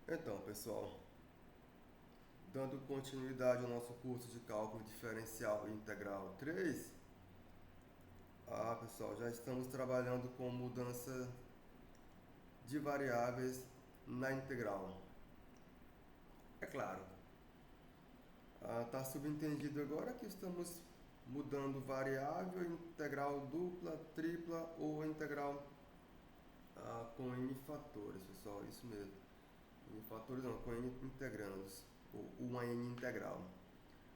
Então, pessoal, dando continuidade ao nosso curso de cálculo diferencial e integral 3, pessoal, já estamos trabalhando com mudança de variáveis na integral. É claro, está subentendido agora que estamos mudando variável, integral dupla, tripla ou integral com n fatores, pessoal, isso mesmo. N fatores não, com n integrandos, ou uma n integral.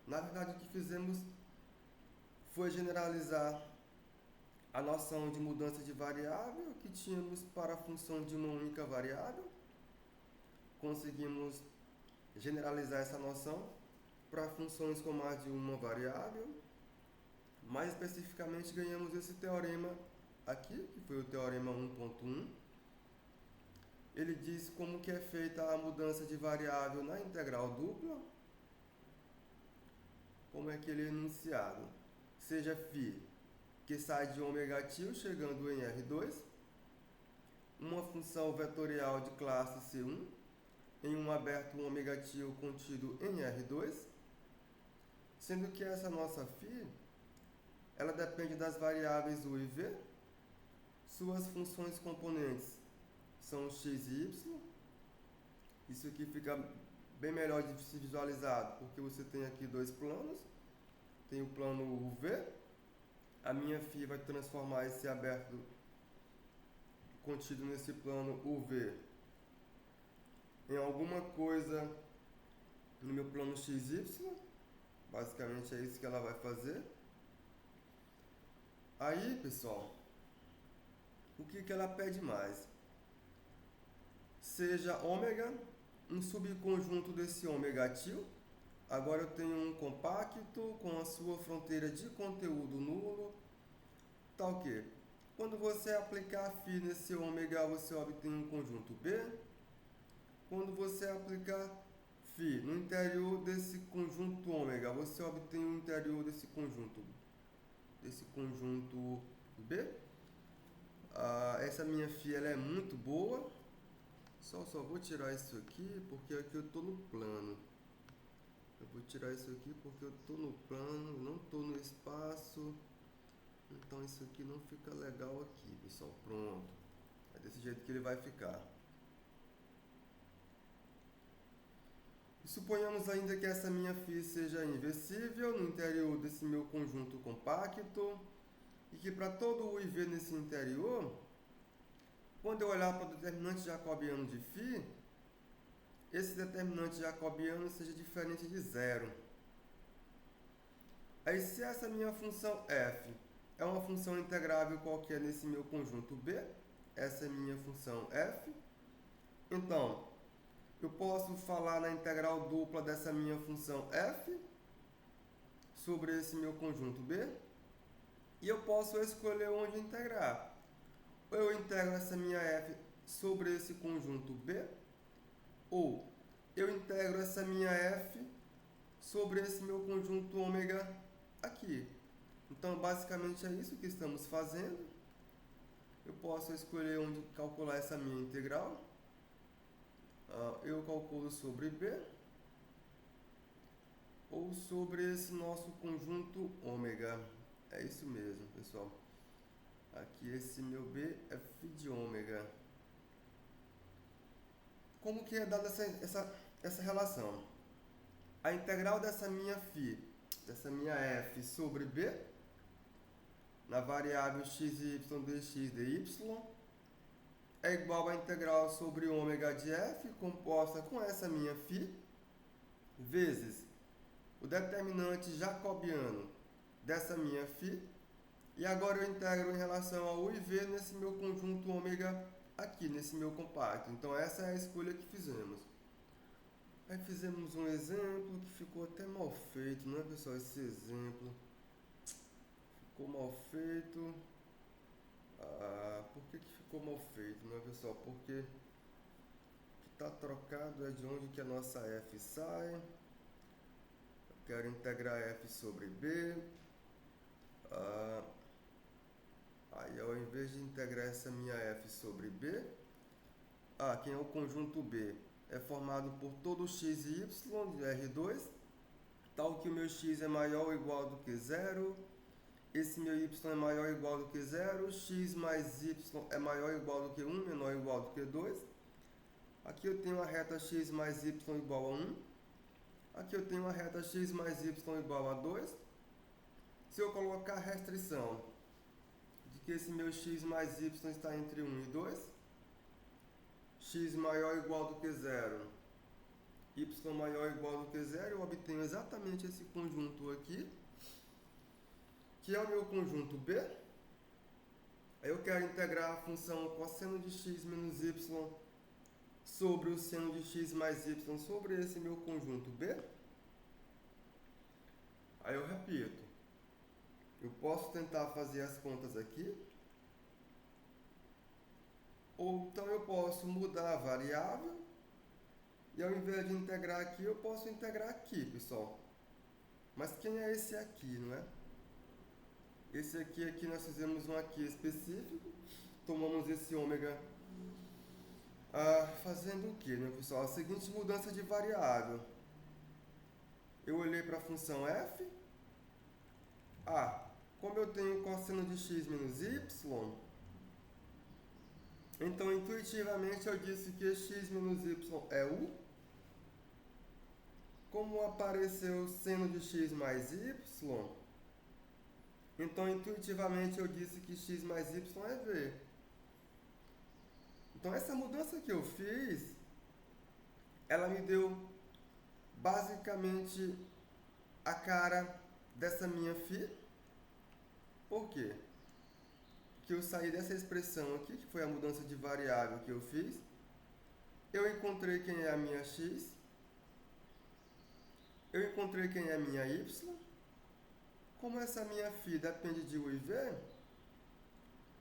Na verdade, o que fizemos foi generalizar a noção de mudança de variável que tínhamos para a função de uma única variável. Conseguimos generalizar essa noção para funções com mais de uma variável. Mais especificamente, ganhamos esse teorema aqui, que foi o teorema 1.1. Ele diz como que é feita a mudança de variável na integral dupla, como é que ele é enunciado. Seja φ que sai de ômega til chegando em R2, uma função vetorial de classe C1 em um aberto ômega til contido em R2, sendo que essa nossa φ ela depende das variáveis u e v, suas funções componentes são x e y. Isso aqui fica bem melhor de se visualizar, porque você tem aqui dois planos, tem o plano UV, a minha φ vai transformar esse aberto contido nesse plano UV em alguma coisa no meu plano XY. Basicamente é isso que ela vai fazer. Aí, pessoal, o que ela pede mais? Seja ômega um subconjunto desse ômega til. Agora eu tenho um compacto com a sua fronteira de conteúdo nulo. Tá o quê? Quando você aplicar φ nesse ômega, você obtém um conjunto B. Quando você aplicar φ no interior desse conjunto ômega, você obtém o interior desse conjunto B. Essa minha φ ela é muito boa. Só vou tirar isso aqui porque aqui eu estou no plano. Eu vou tirar isso aqui porque eu estou no plano, não estou no espaço. Então isso aqui não fica legal aqui, pessoal. Pronto. É desse jeito que ele vai ficar. E suponhamos ainda que essa minha φ seja inversível no interior desse meu conjunto compacto e que para todo u e v nesse interior, quando eu olhar para o determinante jacobiano de φ, esse determinante jacobiano seja diferente de zero. Aí se essa minha função f é uma função integrável qualquer nesse meu conjunto B, essa é minha função f, então eu posso falar na integral dupla dessa minha função f sobre esse meu conjunto B e eu posso escolher onde integrar. Ou eu integro essa minha f sobre esse conjunto B, ou eu integro essa minha f sobre esse meu conjunto ômega aqui. Então, basicamente é isso que estamos fazendo. Eu posso escolher onde calcular essa minha integral. Eu calculo sobre B ou sobre esse nosso conjunto ômega. É isso mesmo, pessoal. Aqui esse meu B é φ de ômega. Como que é dada essa relação? A integral dessa minha φ, dessa minha f sobre B, na variável x, y, dx, dy, é igual à integral sobre ômega de f, composta com essa minha φ, vezes o determinante jacobiano dessa minha φ, e agora eu integro em relação a u e v nesse meu conjunto ômega aqui, nesse meu compacto. Então essa é a escolha que fizemos. Aí fizemos um exemplo que ficou até mal feito, não é, pessoal? Esse exemplo ficou mal feito. Por que ficou mal feito, não é, pessoal? Porque o que está trocado é de onde que a nossa f sai. Eu quero integrar f sobre b. Aí ao invés de integrar essa minha f sobre b, quem é o conjunto b? é formado por todo x e y de R2, tal que o meu x é maior ou igual do que zero, esse meu y é maior ou igual do que zero, x mais y é maior ou igual do que 1, menor ou igual do que 2. Aqui eu tenho a reta x mais y igual a 1. Aqui eu tenho a reta x mais y igual a 2. Se eu colocar a restrição de que esse meu x mais y está entre 1 e 2, x maior ou igual do que zero, y maior ou igual do que zero, eu obtenho exatamente esse conjunto aqui, que é o meu conjunto B. Aí eu quero integrar a função cosseno de x menos y sobre o seno de x mais y sobre esse meu conjunto B. Aí eu repito, eu posso tentar fazer as contas aqui, ou então eu posso mudar a variável, e ao invés de integrar aqui, eu posso integrar aqui, pessoal. Mas quem é esse aqui, não é? Esse aqui nós fizemos um aqui específico, tomamos esse ômega, fazendo o que, né, pessoal? A seguinte mudança de variável. Eu olhei para a função f. Como eu tenho cosseno de x menos y, então intuitivamente eu disse que x menos y é u. Como apareceu seno de x mais y, então intuitivamente eu disse que x mais y é v. Então essa mudança que eu fiz, ela me deu basicamente a cara dessa minha φ. Por quê? Porque eu saí dessa expressão aqui, que foi a mudança de variável que eu fiz. Eu encontrei quem é a minha x. Eu encontrei quem é a minha y. Como essa minha φ depende de u e v,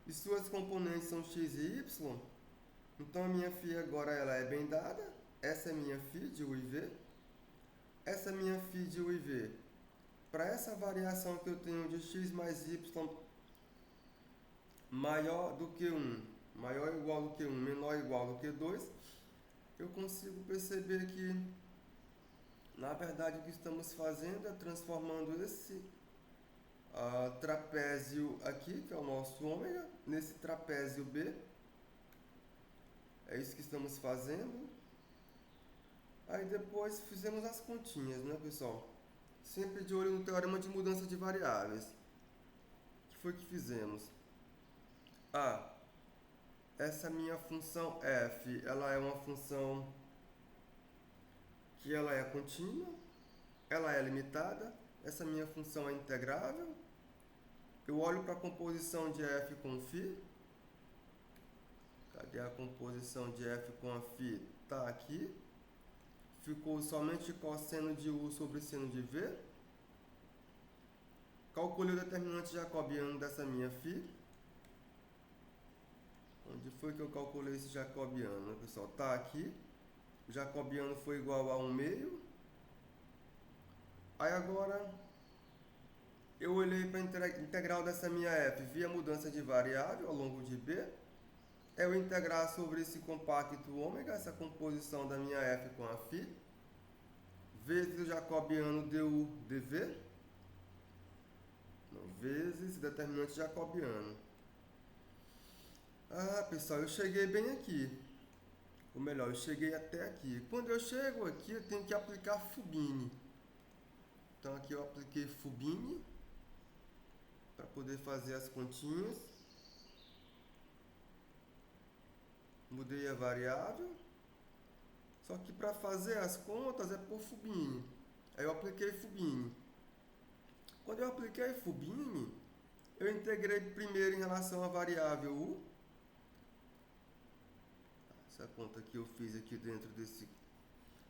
e suas componentes são x e y, então a minha φ agora ela é bem dada. Essa é a minha φ de u e v. Essa minha φ de u e v, para essa variação que eu tenho de x mais y maior do que 1, maior ou igual do que 1, menor ou igual do que 2, eu consigo perceber que, na verdade, o que estamos fazendo é transformando esse trapézio aqui, que é o nosso ômega, nesse trapézio B. É isso que estamos fazendo. Aí depois fizemos as continhas, né, pessoal? Sempre de olho no teorema de mudança de variáveis. O que foi que fizemos? Essa minha função f, ela é uma função que ela é contínua, ela é limitada. Essa minha função é integrável. Eu olho para a composição de f com φ. Cadê a composição de f com a φ? Está aqui. Ficou somente cosseno de u sobre seno de v. Calculei o determinante jacobiano dessa minha φ. Onde foi que eu calculei esse jacobiano, né, pessoal? Está aqui. O jacobiano foi igual a 1/2. Aí agora eu olhei para a integral dessa minha f via mudança de variável ao longo de b. É eu integrar sobre esse compacto ômega, essa composição da minha f com a φ, vezes o jacobiano du dv, vezes o determinante jacobiano. Pessoal, eu cheguei bem aqui. Ou melhor, eu cheguei até aqui. Quando eu chego aqui, eu tenho que aplicar Fubini. Então aqui eu apliquei Fubini para poder fazer as continhas. Mudei a variável. Só que para fazer as contas é por Fubini. Aí eu apliquei Fubini. Quando eu apliquei Fubini, eu integrei primeiro em relação à variável u. Essa conta que eu fiz aqui dentro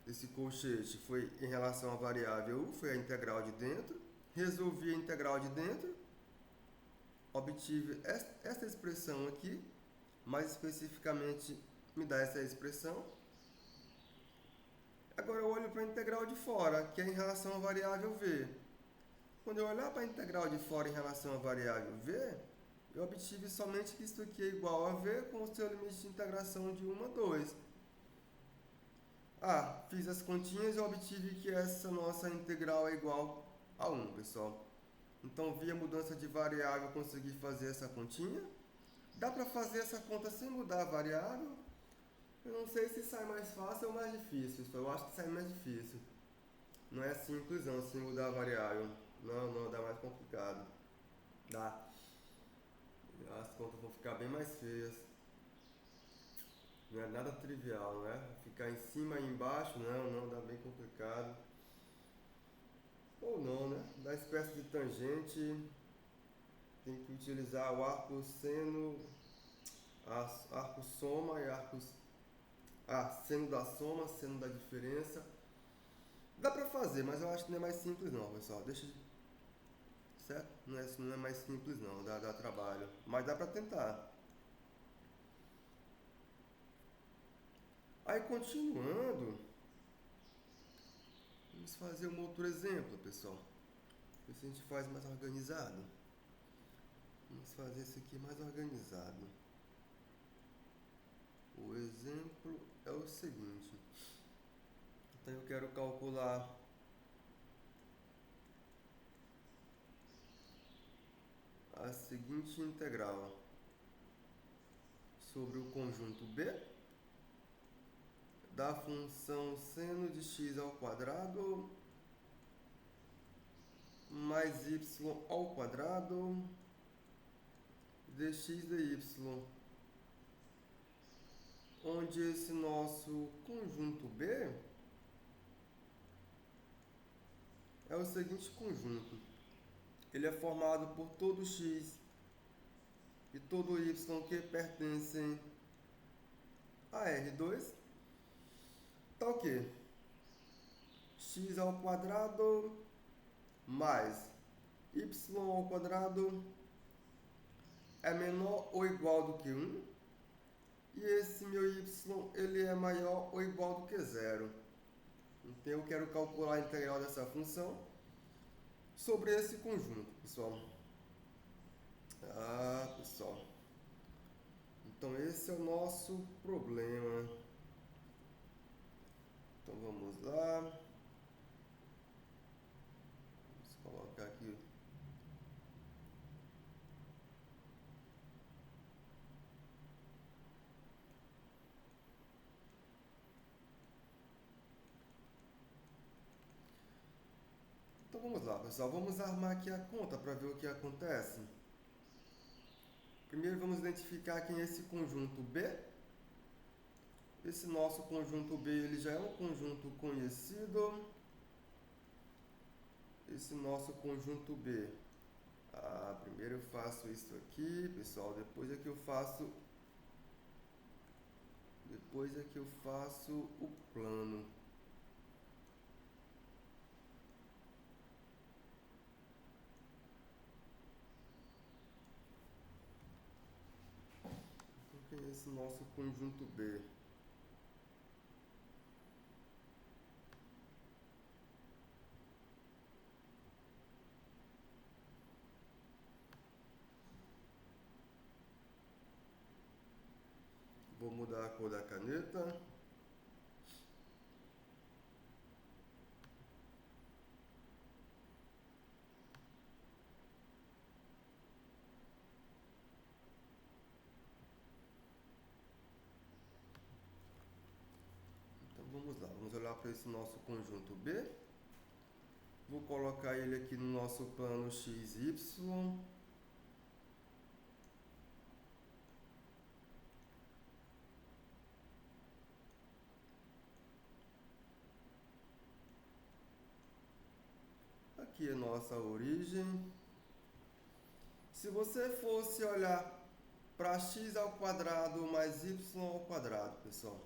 desse colchete foi em relação à variável u, foi a integral de dentro. Resolvi a integral de dentro. Obtive essa expressão aqui. Mais especificamente, me dá essa expressão. Agora eu olho para a integral de fora, que é em relação à variável v. Quando eu olhar para a integral de fora em relação à variável v, eu obtive somente que isso aqui é igual a v com o seu limite de integração de 1 a 2. Fiz as continhas e obtive que essa nossa integral é igual a 1, pessoal. Então, via mudança de variável, eu consegui fazer essa continha. Dá para fazer essa conta sem mudar a variável? Eu não sei se sai mais fácil ou mais difícil. Eu acho que sai mais difícil. Não é simples não, sem mudar a variável. Não, dá mais complicado. Dá. As contas vão ficar bem mais feias. Não é nada trivial, não é? Ficar em cima e embaixo, não, dá bem complicado. Ou não, né? Da espécie de tangente, tem que utilizar o arco seno, arco soma e arcos. Seno da soma, seno da diferença. Dá pra fazer, mas eu acho que não é mais simples não, pessoal. Certo? Não é mais simples não, dá trabalho. Mas dá pra tentar. Aí continuando, vamos fazer um outro exemplo, pessoal. Ver se a gente faz mais organizado. Vamos fazer isso aqui mais organizado. O exemplo é o seguinte. Então eu quero calcular a seguinte integral sobre o conjunto B da função seno de x ao quadrado mais y ao quadrado dx dy, onde esse nosso conjunto B é o seguinte conjunto. Ele é formado por todo x e todo y que pertencem a R2. Tá o quê? X ao quadrado mais y ao quadrado é menor ou igual do que 1. E esse meu y, ele é maior ou igual do que 0. Então, eu quero calcular a integral dessa função sobre esse conjunto, pessoal. Pessoal. Então, esse é o nosso problema. Então, vamos lá. Vamos colocar aqui. Então, vamos lá, pessoal. Vamos armar aqui a conta para ver o que acontece. Primeiro, vamos identificar quem é esse conjunto B. Esse nosso conjunto B, ele já é um conjunto conhecido. Esse nosso conjunto B. Primeiro eu faço isso aqui, pessoal. Depois é que eu faço o plano. Então, quem é esse nosso conjunto B? Vou mudar a cor da caneta. Então vamos lá, vamos olhar para esse nosso conjunto B. Vou colocar ele aqui no nosso plano XY. Aqui é nossa origem. Se você fosse olhar para x ao quadrado mais y ao quadrado, pessoal,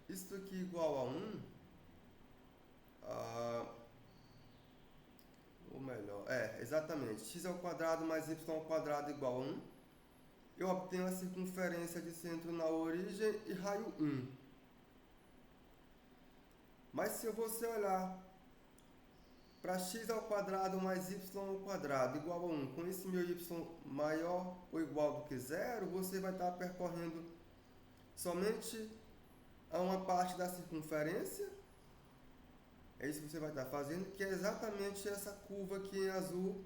isso aqui igual a 1, ou melhor, exatamente, x ao quadrado mais y ao quadrado igual a 1, eu obtenho a circunferência de centro na origem e raio 1. Mas se você olhar para x ao quadrado mais y ao quadrado igual a 1, com esse meu y maior ou igual do que 0, você vai estar percorrendo somente a uma parte da circunferência. É isso que você vai estar fazendo, que é exatamente essa curva aqui em azul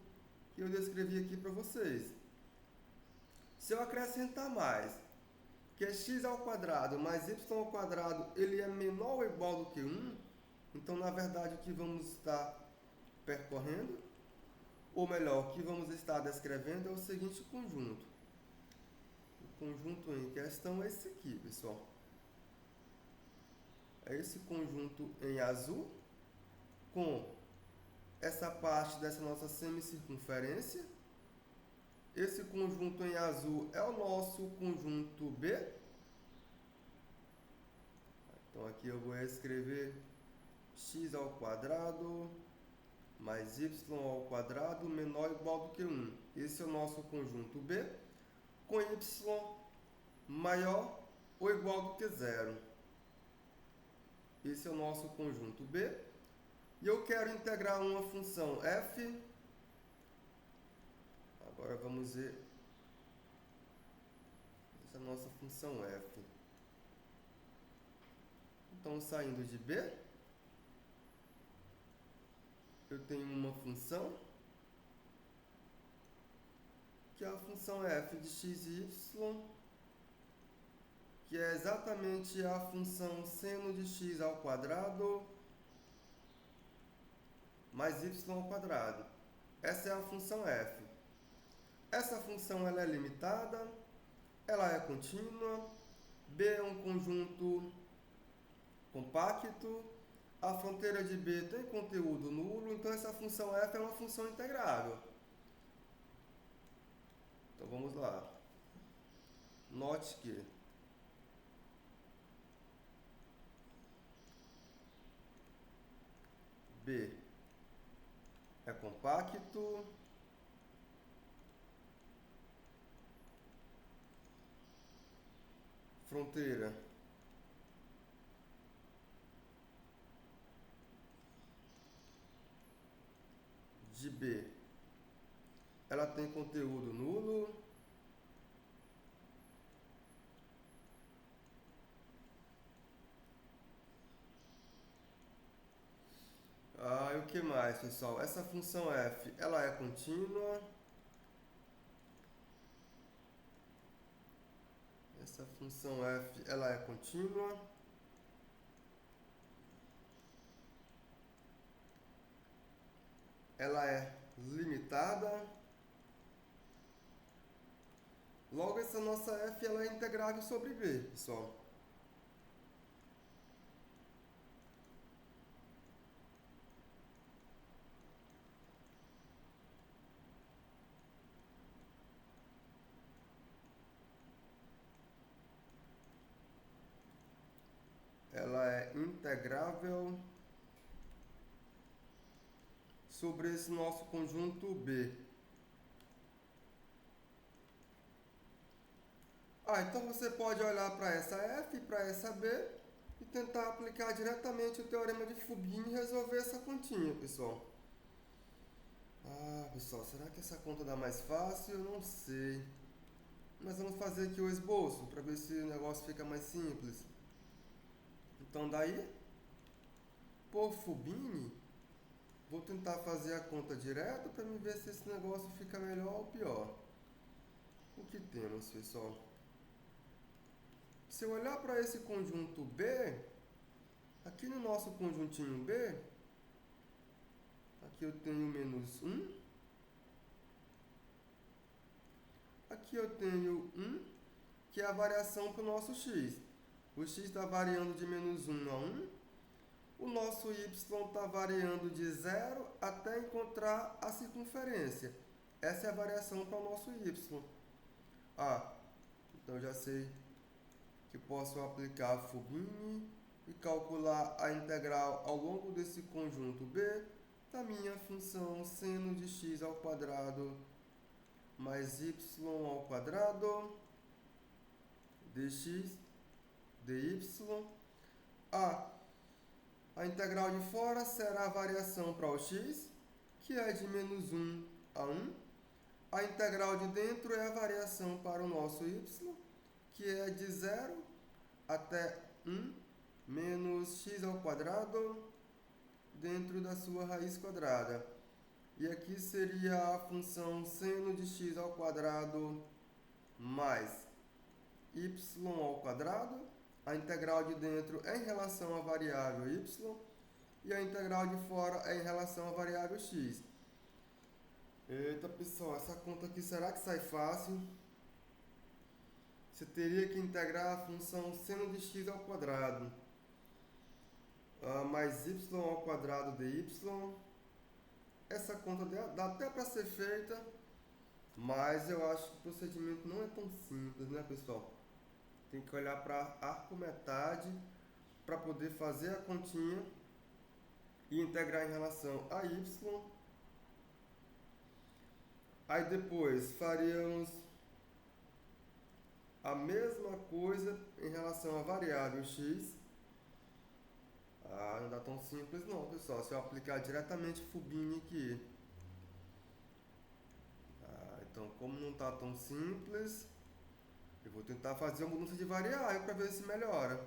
que eu descrevi aqui para vocês. Se eu acrescentar mais, que é x ao quadrado mais y ao quadrado, ele é menor ou igual do que 1, então na verdade o que vamos estar percorrendo, ou melhor, o que vamos estar descrevendo é o seguinte conjunto. O conjunto em questão é esse aqui, pessoal. É esse conjunto em azul, com essa parte dessa nossa semicircunferência. Esse conjunto em azul é o nosso conjunto B. Então aqui eu vou escrever x ao quadrado mais y ao quadrado menor ou igual do que 1. Esse é o nosso conjunto B, com y maior ou igual do que 0. Esse é o nosso conjunto B. E eu quero integrar uma função f. Agora vamos ver essa nossa função f. Então, saindo de B, eu tenho uma função, que é a função f de x e y, que é exatamente a função seno de x ao quadrado mais y ao quadrado. Essa é a função f. Essa função ela é limitada, ela é contínua, B é um conjunto compacto, a fronteira de B tem conteúdo nulo, então essa função f é uma função integrável. Então vamos lá. Note que B é compacto, fronteira de B ela tem conteúdo nulo, e o que mais, pessoal? Essa função f ela é contínua. Essa função f ela é contínua. Ela é limitada. Logo, essa nossa f ela é integrável sobre B, pessoal. Ela é integrável sobre esse nosso conjunto B. Então você pode olhar para essa f e para essa b e tentar aplicar diretamente o teorema de Fubini e resolver essa continha, pessoal. Pessoal, será que essa conta dá mais fácil? Eu não sei. Mas vamos fazer aqui o esboço para ver se o negócio fica mais simples. Então daí, por Fubini, vou tentar fazer a conta direto para me ver se esse negócio fica melhor ou pior. O que temos, pessoal? Se eu olhar para esse conjunto B, aqui no nosso conjuntinho B, aqui eu tenho menos 1. Aqui eu tenho 1, que é a variação para o nosso x. O x está variando de menos 1 a 1. O nosso y está variando de 0 até encontrar a circunferência. Essa é a variação para o nosso y. Então eu já sei que posso aplicar Fubini e calcular a integral ao longo desse conjunto B da minha função seno de x ao quadrado mais y ao quadrado dx dy. A integral de fora será a variação para o x, que é de menos 1 a 1. A integral de dentro é a variação para o nosso y, que é de 0 até 1. menos x ao quadrado dentro da sua raiz quadrada. E aqui seria a função seno de x ao quadrado mais y ao quadrado. A integral de dentro é em relação à variável y e a integral de fora é em relação à variável x. Eita, pessoal, essa conta aqui será que sai fácil? Você teria que integrar a função seno de x ao quadrado mais y ao quadrado de y. Essa conta dá até para ser feita, mas eu acho que o procedimento não é tão simples, né, pessoal? Tem que olhar para a arquimetade para poder fazer a continha e integrar em relação a y. Aí depois faríamos a mesma coisa em relação à variável x. Não dá tão simples não, pessoal. Se eu aplicar diretamente Fubini aqui. Então, como não está tão simples, eu vou tentar fazer uma mudança de variável para ver se melhora.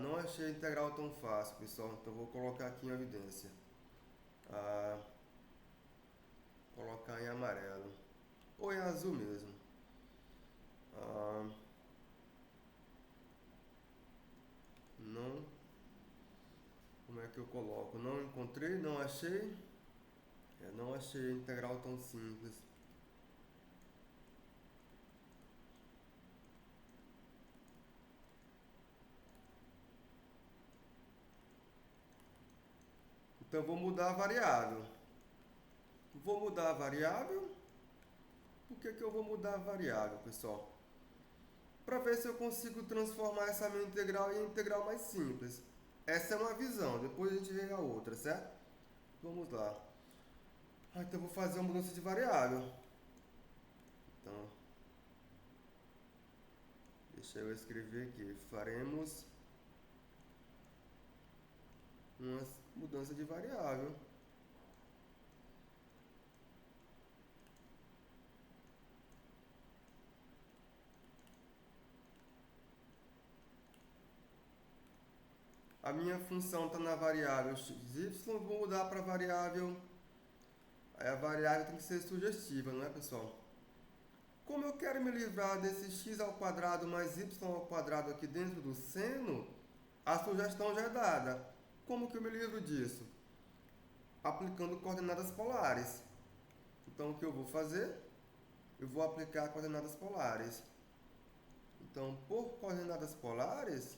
Não achei a integral tão fácil, pessoal. Então, vou colocar aqui em evidência. Colocar em amarelo. Ou em azul mesmo. Não. Como é que eu coloco? Não encontrei, não achei. Não achei a integral tão simples. Então, vou mudar a variável. Vou mudar a variável. Por que eu vou mudar a variável, pessoal? Para ver se eu consigo transformar essa minha integral em integral mais simples. Essa é uma visão, depois a gente vê a outra, certo? Vamos lá. Então eu vou fazer uma mudança de variável. Então, deixa eu escrever aqui. Faremos uma mudança de variável. A minha função está na variável xy, vou mudar para a variável. A variável tem que ser sugestiva, não é, pessoal? Como eu quero me livrar desse x ao quadrado mais y ao quadrado aqui dentro do seno, a sugestão já é dada. Como que eu me livro disso? Aplicando coordenadas polares. Então, o que eu vou fazer? Eu vou aplicar coordenadas polares. Então, por coordenadas polares,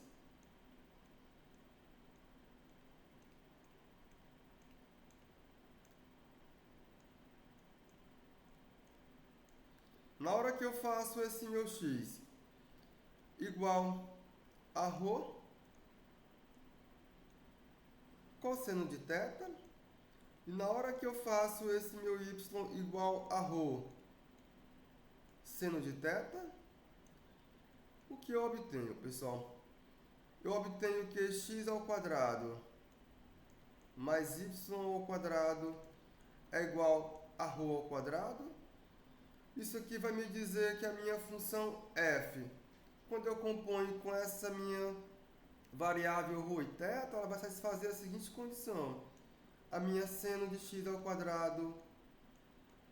na hora que eu faço esse meu x igual a ρ cosseno de θ, e na hora que eu faço esse meu y igual a ρ seno de θ, o que eu obtenho, pessoal? Eu obtenho que x ao quadrado mais y ao quadrado é igual a ρ ao quadrado. Isso aqui vai me dizer que a minha função f, quando eu componho com essa minha variável ρ e θ, ela vai satisfazer a seguinte condição. A minha seno de x ao quadrado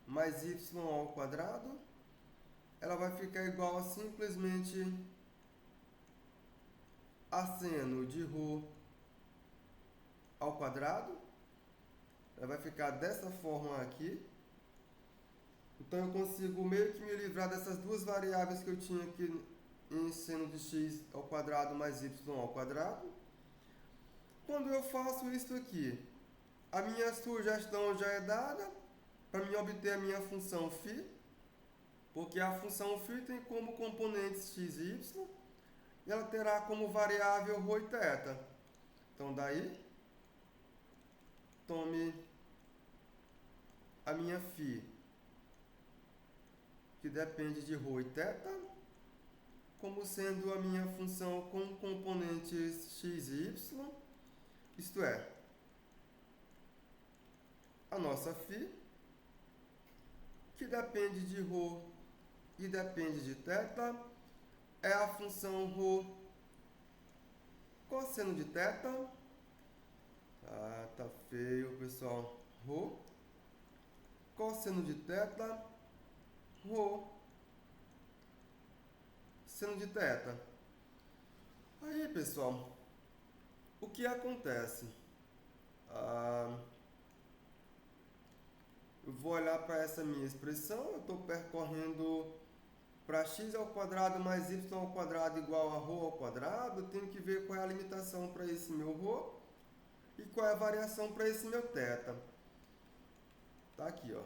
mais y ao quadrado, ela vai ficar igual a simplesmente a seno de ρ ao quadrado. Ela vai ficar dessa forma aqui. Então, eu consigo meio que me livrar dessas duas variáveis que eu tinha aqui em seno de x ao quadrado mais y ao quadrado. Quando eu faço isso aqui, a minha sugestão já é dada para mim obter a minha função φ, porque a função φ tem como componentes x e y, e ela terá como variável ρ e θ. Então, daí, tome a minha φ, que depende de ρ e θ, como sendo a minha função com componentes x e y, isto é, a nossa φ, que depende de ρ e depende de θ, é a função ρ cosseno de θ. Ah, tá feio, pessoal. Rho. Cosseno de θ. Rho. Seno de θ. Aí, pessoal, o que acontece? Eu vou olhar para essa minha expressão, eu estou percorrendo para x ao quadrado mais y ao quadrado igual a ρ ao quadrado, eu tenho que ver qual é a limitação para esse meu ρ e qual é a variação para esse meu θ. Tá aqui, ó.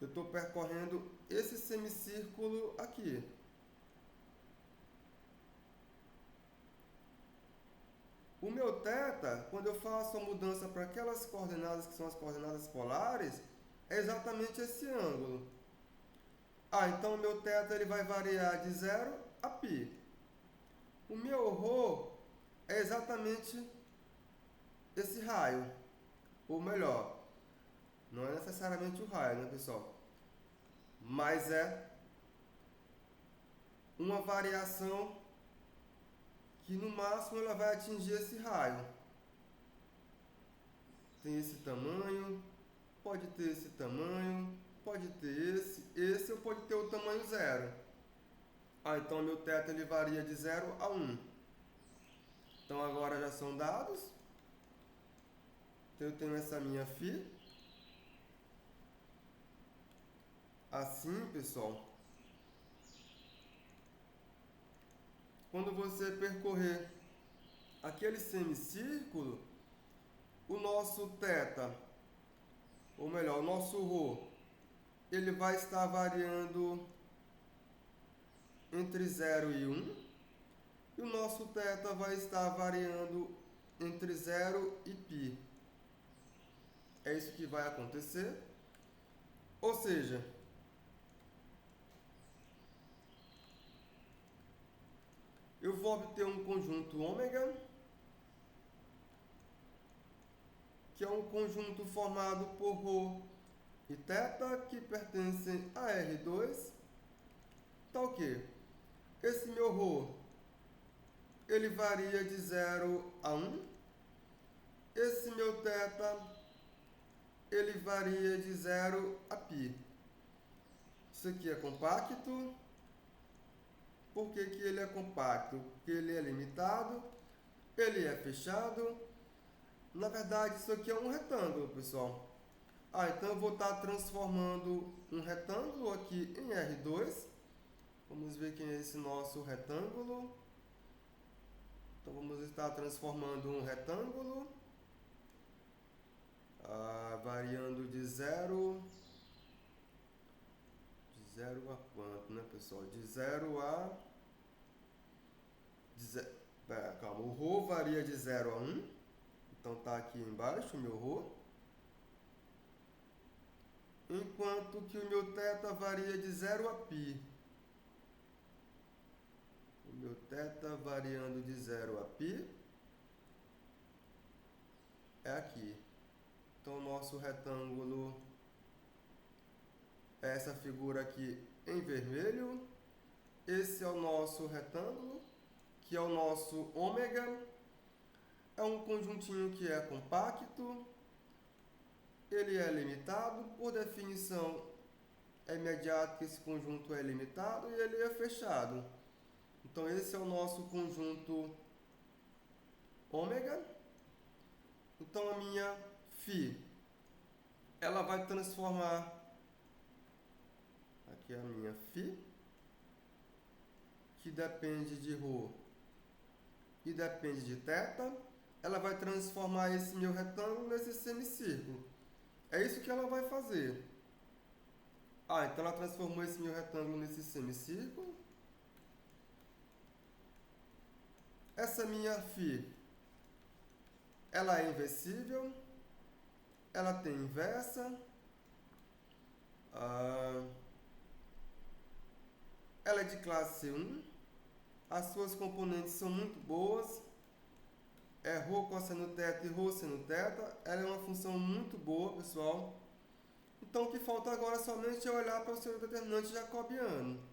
Eu estou percorrendo esse semicírculo aqui. O meu θ, quando eu faço a mudança para aquelas coordenadas que são as coordenadas polares, é exatamente esse ângulo. Então o meu θ ele vai variar de 0 a π. O meu ρ é exatamente esse raio. Ou melhor, não é necessariamente o raio, né, pessoal? Mas é uma variação que no máximo ela vai atingir esse raio. Tem esse tamanho, pode ter esse tamanho, pode ter esse ou pode ter o tamanho 0. Então meu θ ele varia de 0 a 1. Então agora já são dados. Então eu tenho essa minha φ. Assim, pessoal, quando você percorrer aquele semicírculo, o nosso θ, ou melhor, o nosso ρ, ele vai estar variando entre 0 e 1, e o nosso θ vai estar variando entre 0 e π. É isso que vai acontecer. Ou seja, eu vou obter um conjunto ômega, que é um conjunto formado por ρ e θ, que pertencem a R2. Tá ok. Esse meu ρ, ele varia de 0 a 1. Esse meu θ, ele varia de 0 a π. Isso aqui é compacto. Por que que ele é compacto? Porque ele é limitado, ele é fechado. Na verdade, isso aqui é um retângulo, pessoal. Então eu vou estar transformando um retângulo aqui em R2. Vamos ver quem é esse nosso retângulo. Então vamos estar transformando um retângulo, variando de 0 a quanto, né, pessoal? De 0 a... calma, o ρ varia de 0 a 1. Então tá aqui embaixo o meu ρ. Enquanto que o meu θ varia de 0 a π. O meu θ variando de 0 a π é aqui. Então o nosso retângulo é essa figura aqui em vermelho. Esse é o nosso retângulo, que é o nosso ômega. É um conjuntinho que é compacto. Ele é limitado. Por definição, é imediato que esse conjunto é limitado e ele é fechado. Então esse é o nosso conjunto ômega. Então a minha φ, ela vai transformar, aqui é a minha φ, que depende de ρ e depende de θ, ela vai transformar esse meu retângulo nesse semicírculo. É isso que ela vai fazer. Então ela transformou esse meu retângulo nesse semicírculo. Essa minha φ, ela é inversível, ela tem inversa, ela é de classe C1, as suas componentes são muito boas, é ρ cosseno θ e ρ seno θ, ela é uma função muito boa, pessoal. Então o que falta agora somente é olhar para o seu determinante jacobiano.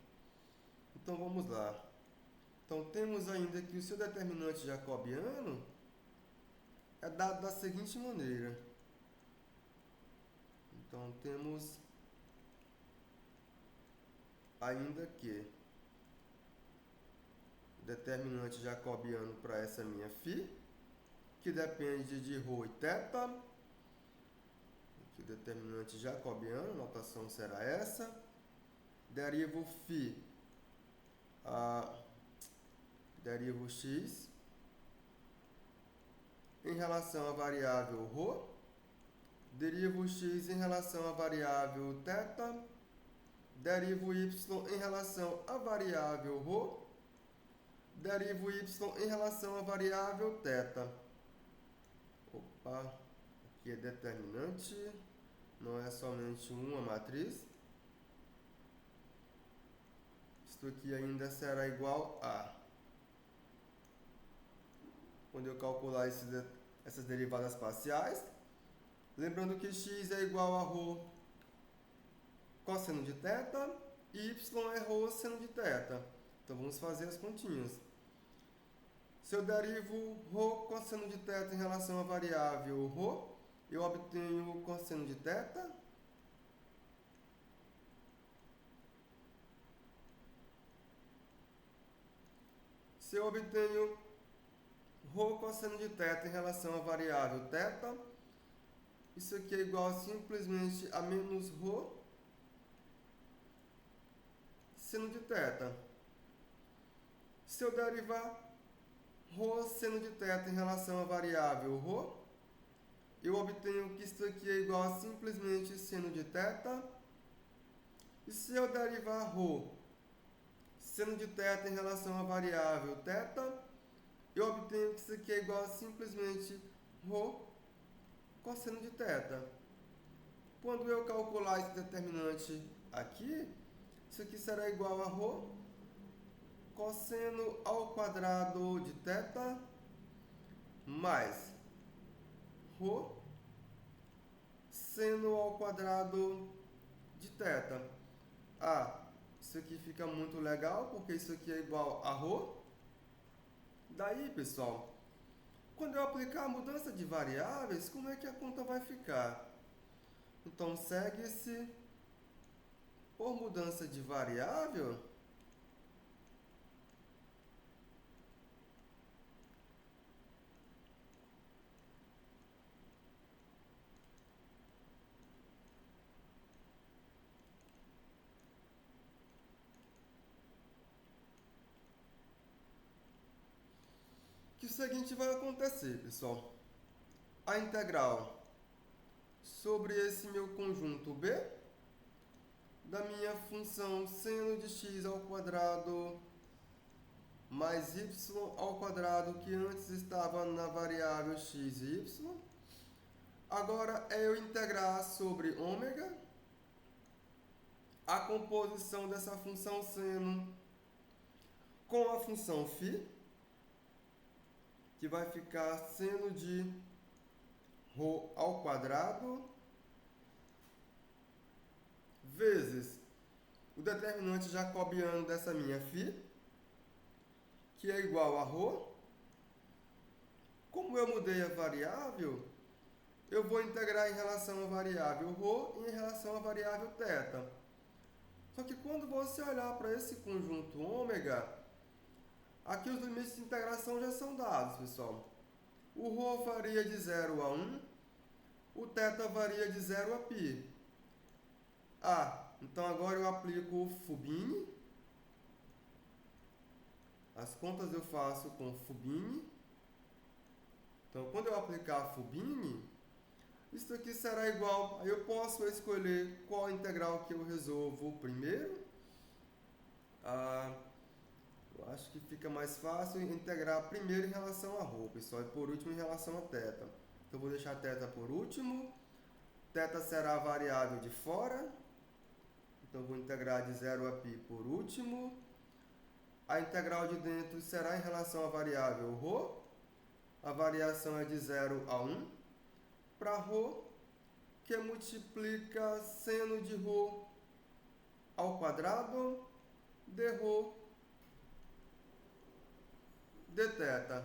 Então vamos lá. Então, temos ainda que o seu determinante jacobiano é dado da seguinte maneira. Então, temos ainda que o determinante jacobiano para essa minha φ, que depende de ρ e θ. Aqui o determinante jacobiano, a notação será essa. Derivo φ, derivo x em relação à variável ρ, derivo x em relação à variável θ, derivo y em relação à variável ρ, derivo y em relação à variável θ. Opa, aqui é determinante, não é somente uma matriz. Isto aqui ainda será igual a... Quando eu calcular essas derivadas parciais, lembrando que x é igual a ρ cosseno de θ e y é ρ seno de θ. Então, vamos fazer as continhas. Se eu derivo ρ cosseno de θ em relação à variável ρ, eu obtenho cosseno de θ. Se eu obtenho ρ cosseno de θ em relação à variável θ, isso aqui é igual simplesmente a menos ρ seno de θ. Se eu derivar ρ seno de θ em relação à variável ρ, eu obtenho que isso aqui é igual a simplesmente seno de θ. E se eu derivar ρ seno de θ em relação à variável θ, eu obtenho que isso aqui é igual a simplesmente ρ cosseno de θ. Quando eu calcular esse determinante aqui, isso aqui será igual a ρ cosseno ao quadrado de θ mais ρ seno ao quadrado de θ. Isso aqui fica muito legal, porque isso aqui é igual a ρ. Daí, pessoal, quando eu aplicar a mudança de variáveis, como é que a conta vai ficar? Então, segue-se por mudança de variável, que o seguinte vai acontecer, pessoal. A integral sobre esse meu conjunto B da minha função seno de x ao quadrado mais y ao quadrado, que antes estava na variável x e y. Agora é eu integrar sobre ômega a composição dessa função seno com a função φ, que vai ficar seno de ρ ao quadrado vezes o determinante jacobiano dessa minha φ, que é igual a ρ. Como eu mudei a variável, eu vou integrar em relação à variável ρ e em relação à variável θ. Só que quando você olhar para esse conjunto ômega, aqui os limites de integração já são dados, pessoal. O ρ varia de 0 a 1, o θ varia de 0 a π. Então agora eu aplico o Fubini. As contas eu faço com Fubini. Então, quando eu aplicar Fubini, isso aqui será igual. Aí eu posso escolher qual integral que eu resolvo primeiro. Eu acho que fica mais fácil integrar primeiro em relação a ρ, pessoal, e por último em relação a θ. Então, eu vou deixar θ por último. θ será a variável de fora. Então, vou integrar de 0 a π por último. A integral de dentro será em relação à variável ρ. A variação é de 0 a 1. Para ρ, que multiplica seno de ρ ao quadrado de ρ dθ.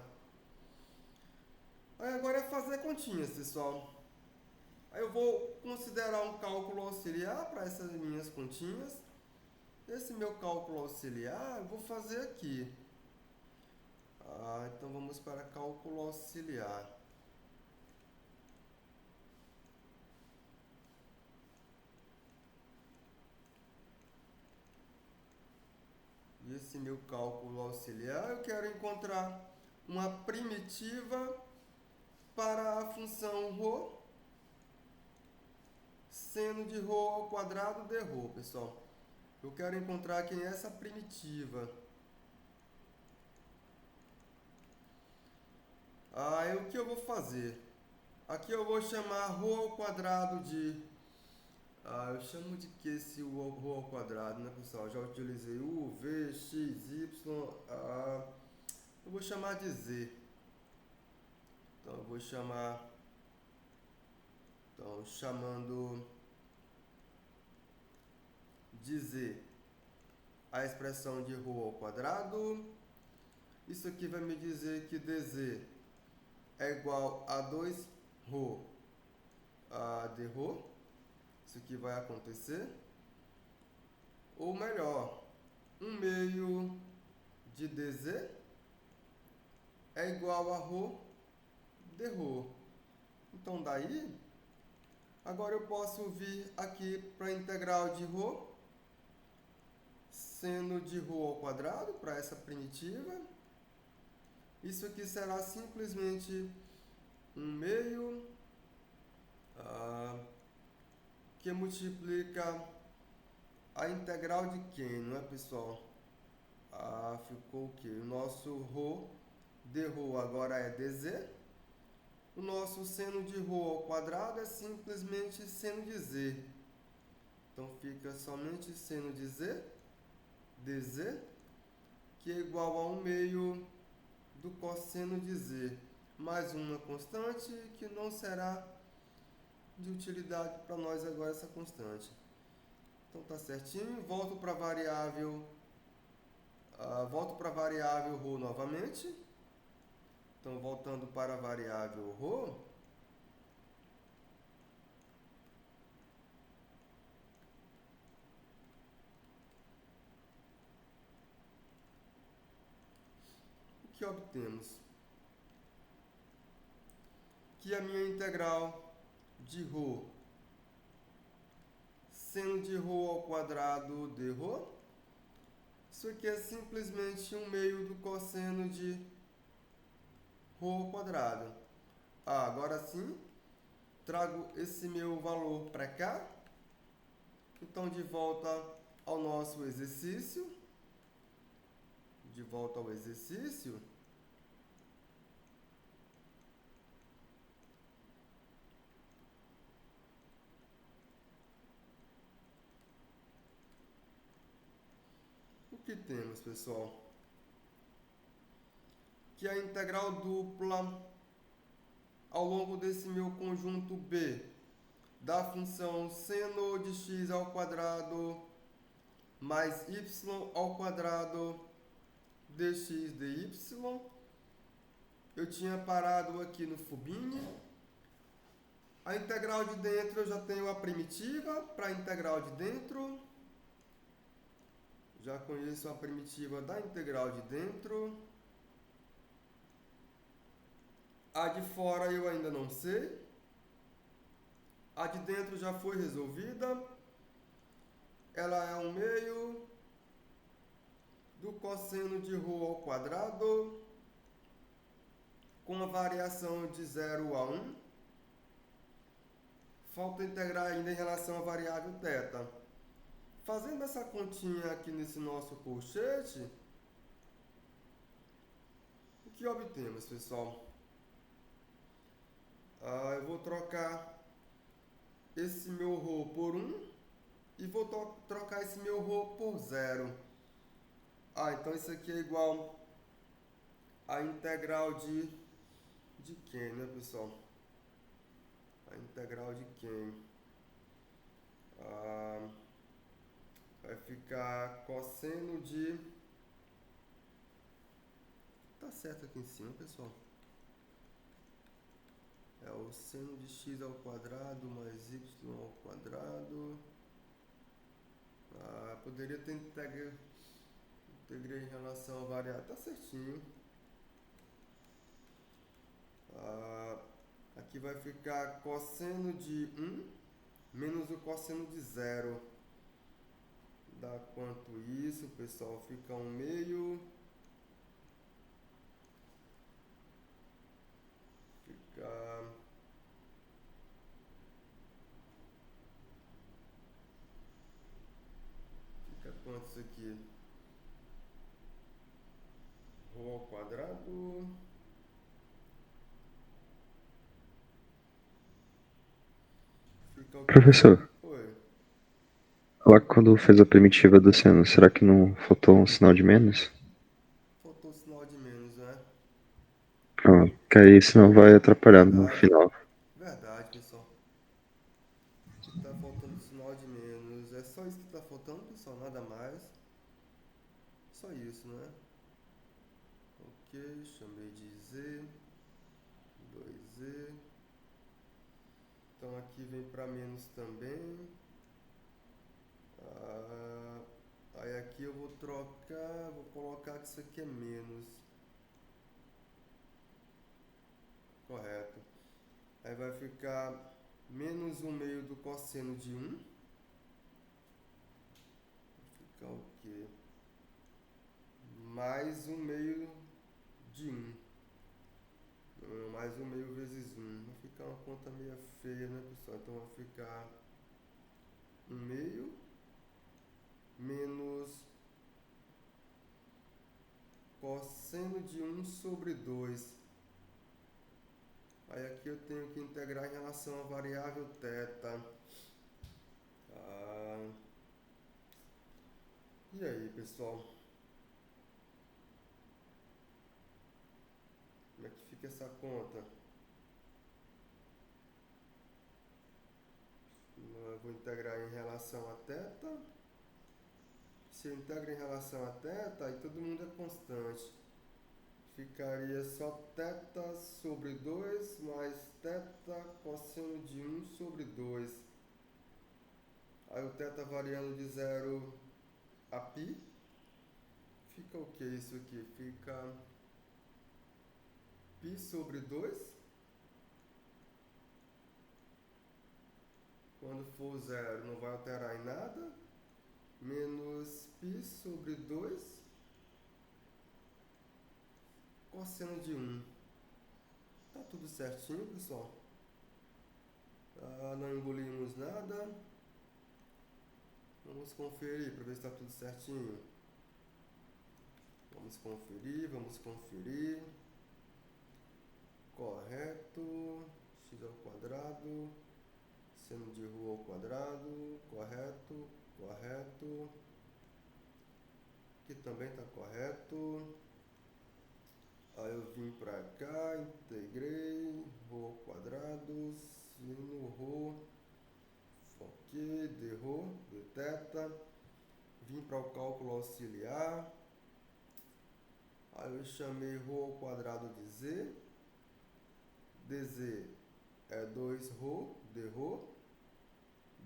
Aí agora é fazer continhas, pessoal. Aí eu vou considerar um cálculo auxiliar para essas minhas continhas. Esse meu cálculo auxiliar eu vou fazer aqui. Então vamos para cálculo auxiliar. E esse meu cálculo auxiliar eu quero encontrar uma primitiva para a função ρ, seno de ρ ao quadrado de ρ, pessoal. Eu quero encontrar quem é essa primitiva. Aí o que eu vou fazer? Aqui eu vou chamar ρ ao quadrado de... eu chamo de que esse ρ ao quadrado, né, pessoal? Já utilizei u, v, x, y. Eu vou chamar de z. Então eu vou chamar... Então, chamando de z a expressão de ρ ao quadrado. Isso aqui vai me dizer que dz é igual a 2ρ de ρ. Isso aqui vai acontecer. Ou melhor, 1 meio de dz é igual a ρ de ρ. Então daí, agora eu posso vir aqui para a integral de ρ, seno de ρ ao quadrado, para essa primitiva. Isso aqui será simplesmente 1 meio que multiplica a integral de quem, não é, pessoal? Ficou o quê? O nosso ρ de ρ agora é dz. O nosso seno de ρ ao quadrado é simplesmente seno de z. Então fica somente seno de z, dz, que é igual a 1 meio do cosseno de z, mais uma constante que não será de utilidade para nós agora essa constante. Então tá certinho, volto para a variável ρ novamente. Então voltando para a variável ρ, o que obtemos? Que a minha integral de ρ, seno de ρ ao quadrado de ρ, isso aqui é simplesmente 1 meio do cosseno de ρ ao quadrado. Agora sim, trago esse meu valor para cá. Então, de volta ao nosso exercício. De volta ao exercício. O que temos, pessoal? Que a integral dupla ao longo desse meu conjunto B da função seno de x ao quadrado mais y ao quadrado dx dy. Eu tinha parado aqui no Fubini. A integral de dentro eu já tenho a primitiva para a integral de dentro. Já conheço a primitiva da integral de dentro. A de fora eu ainda não sei. A de dentro já foi resolvida. Ela é 1 meio do cosseno de ρ ao quadrado com a variação de 0 a 1. Falta integrar ainda em relação à variável θ. Fazendo essa continha aqui nesse nosso colchete, o que obtemos, pessoal? Eu vou trocar esse meu ρ por 1 e vou trocar esse meu ρ por 0. Então isso aqui é igual a integral de quem, né, pessoal? A integral de quem? Vai ficar cosseno de... tá certo aqui em cima, pessoal. É o seno de x ao quadrado mais y ao quadrado. Poderia ter integrei em relação a variável. Tá certinho. Aqui vai ficar cosseno de 1 menos o cosseno de 0. Dá quanto isso, pessoal? Fica 1/2. Fica... Fica quanto isso aqui? Rho ao quadrado. Fica o quê? Professor, Oi. lá quando fez a primitiva do seno, será que não faltou um sinal de menos? Faltou o sinal de menos, né? Ah, que aí senão vai atrapalhar no Verdade. final. Verdade, pessoal. Que tá faltando o sinal de menos. É só isso que tá faltando, pessoal. Nada mais. Só isso, né? Ok, chamei de Z. 2Z. Então aqui vem para menos também. Aí aqui eu vou trocar, vou colocar que isso aqui é menos. Correto. Aí vai ficar menos 1/2 do cosseno de 1. Fica o quê? Mais 1/2 de 1. Mais 1/2 vezes 1. Vai ficar uma conta meio feia, né, pessoal? Então vai ficar 1/2 menos cosseno de 1 sobre 2. Aí aqui eu tenho que integrar em relação à variável θ. E aí, pessoal? Como é que fica essa conta? Eu vou integrar em relação a θ. Se eu integro em relação a θ, aí todo mundo é constante. Ficaria só θ sobre 2 mais θ cosseno de 1 sobre 2. Aí o θ variando de 0 a π. Fica o que isso aqui? Fica π sobre 2. Quando for 0 não vai alterar em nada. Menos π sobre 2 cosseno de 1. Tá tudo certinho, pessoal? Não engolimos nada. Vamos conferir para ver se está tudo certinho. Vamos conferir. Correto. X ao quadrado. Seno de rho ao quadrado. Correto. Aqui também está correto. Aí eu vim para cá, integrei. Rho ao quadrado. Seno rho. Ok, de rho, de θ. Vim para o cálculo auxiliar. Aí eu chamei ρ ao quadrado de z. dz é 2ρ de ρ.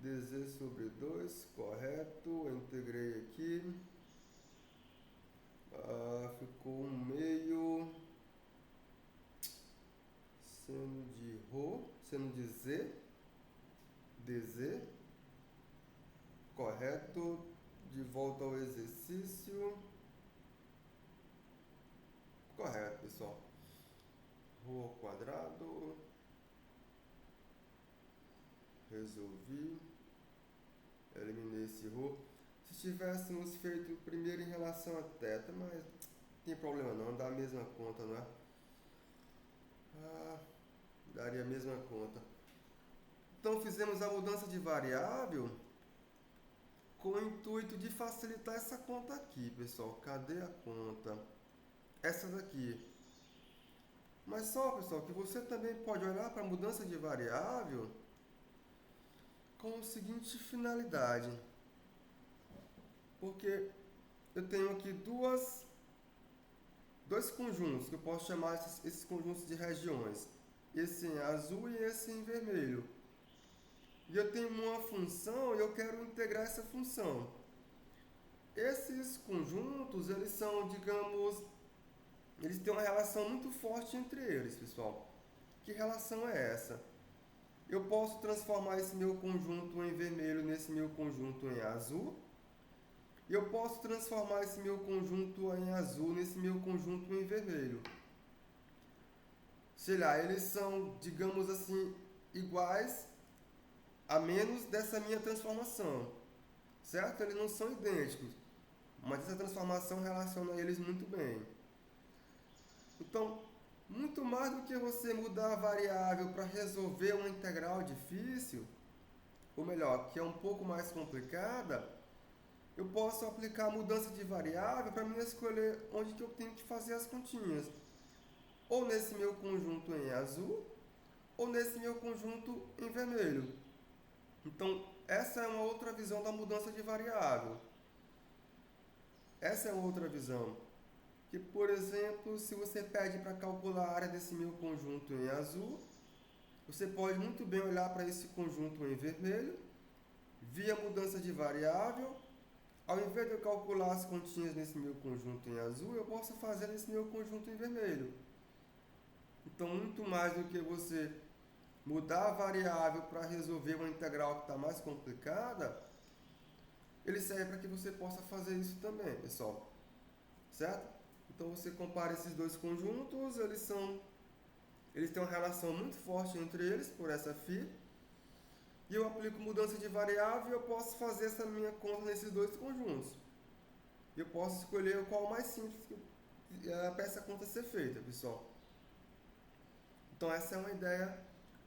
dz sobre 2, correto. Eu integrei aqui. Ficou 1/2 seno de ρ, seno de z, dz. Correto. De volta ao exercício. Correto, pessoal. Ρ ao quadrado. Resolvi. Eliminei esse ρ. Se tivéssemos feito primeiro em relação a θ, mas não tem problema não, dá a mesma conta, não é? Daria a mesma conta. Então fizemos a mudança de variável com o intuito de facilitar essa conta aqui, pessoal. Cadê a conta? Essa daqui. Mas só, pessoal, que você também pode olhar para a mudança de variável com a seguinte finalidade. Porque eu tenho aqui duas dois conjuntos, que eu posso chamar esses conjuntos de regiões. Esse em azul e esse em vermelho. E eu tenho uma função e eu quero integrar essa função. Esses conjuntos, eles são, digamos, eles têm uma relação muito forte entre eles, pessoal. Que relação é essa? Eu posso transformar esse meu conjunto em vermelho nesse meu conjunto em azul. E eu posso transformar esse meu conjunto em azul nesse meu conjunto em vermelho. Sei lá, eles são, digamos assim, iguais a menos dessa minha transformação. Certo? Eles não são idênticos. Mas essa transformação relaciona eles muito bem. Então, muito mais do que você mudar a variável para resolver uma integral difícil, ou melhor, que é um pouco mais complicada, eu posso aplicar a mudança de variável para mim escolher onde que eu tenho que fazer as continhas. Ou nesse meu conjunto em azul, ou nesse meu conjunto em vermelho. Então, essa é uma outra visão da mudança de variável. Essa é outra visão. Que, por exemplo, se você pede para calcular a área desse meu conjunto em azul, você pode muito bem olhar para esse conjunto em vermelho, via mudança de variável. Ao invés de eu calcular as continhas nesse meu conjunto em azul, eu posso fazer nesse meu conjunto em vermelho. Então, muito mais do que você mudar a variável para resolver uma integral que está mais complicada, ele serve para que você possa fazer isso também, pessoal. Certo? Então, você compara esses dois conjuntos, eles têm uma relação muito forte entre eles, por essa φ. E eu aplico mudança de variável e eu posso fazer essa minha conta nesses dois conjuntos. Eu posso escolher qual o mais simples para essa conta ser feita, pessoal. Então essa é uma ideia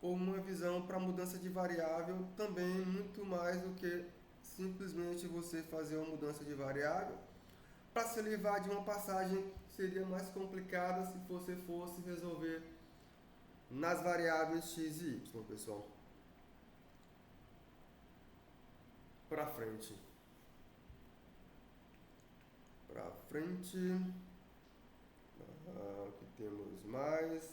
ou uma visão para mudança de variável também muito mais do que simplesmente você fazer uma mudança de variável. Para se livrar de uma passagem que seria mais complicada se você fosse resolver nas variáveis x e y, pessoal. Para frente. Para frente. Aqui temos mais.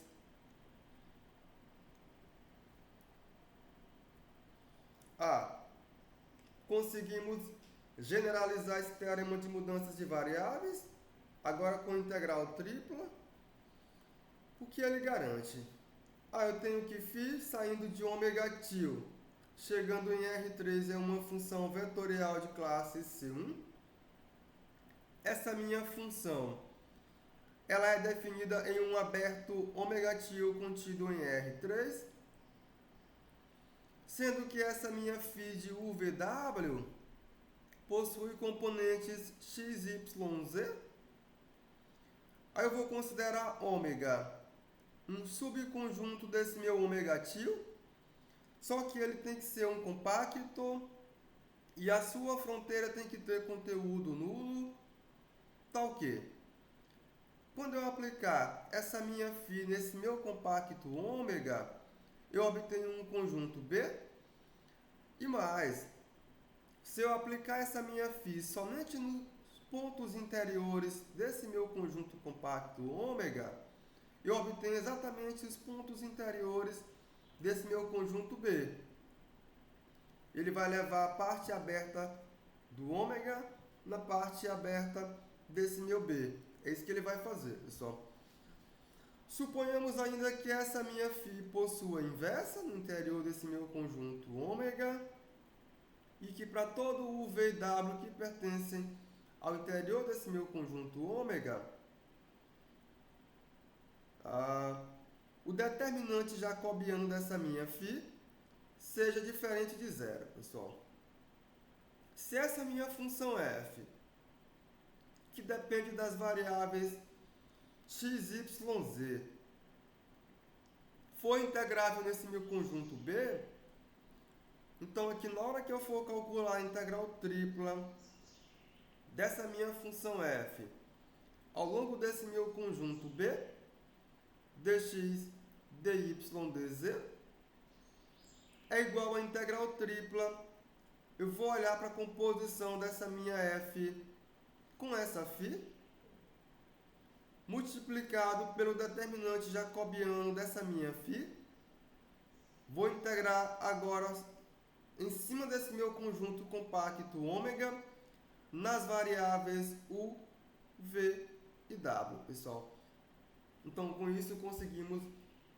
Conseguimos generalizar esse teorema de mudanças de variáveis, agora com integral tripla. O que ele garante? Eu tenho que φ saindo de ômega til, chegando em R3 é uma função vetorial de classe C1. Essa minha função, ela é definida em um aberto ômega til contido em R3, sendo que essa minha φ de UVW possui componentes x, y, z. Aí eu vou considerar ômega um subconjunto desse meu ômega til, só que ele tem que ser um compacto e a sua fronteira tem que ter conteúdo nulo, tal que quando eu aplicar essa minha φ nesse meu compacto ômega, eu obtenho um conjunto B, e mais, se eu aplicar essa minha φ somente nos pontos interiores desse meu conjunto compacto ômega, eu obtenho exatamente os pontos interiores desse meu conjunto B. Ele vai levar a parte aberta do ômega na parte aberta desse meu B. É isso que ele vai fazer, pessoal. Suponhamos ainda que essa minha φ possua inversa no interior desse meu conjunto ômega e que para todo o V e W que pertencem ao interior desse meu conjunto ômega, o determinante jacobiano dessa minha φ seja diferente de zero, pessoal. Se essa minha função f, que depende das variáveis x, y, z, for integrável nesse meu conjunto B, então aqui na hora que eu for calcular a integral tripla dessa minha função f ao longo desse meu conjunto B, dx, dy, dz, é igual a integral tripla. Eu vou olhar para a composição dessa minha f com essa φ, multiplicado pelo determinante jacobiano dessa minha φ. Vou integrar agora em cima desse meu conjunto compacto ômega nas variáveis u, v e w, pessoal. Então, com isso, conseguimos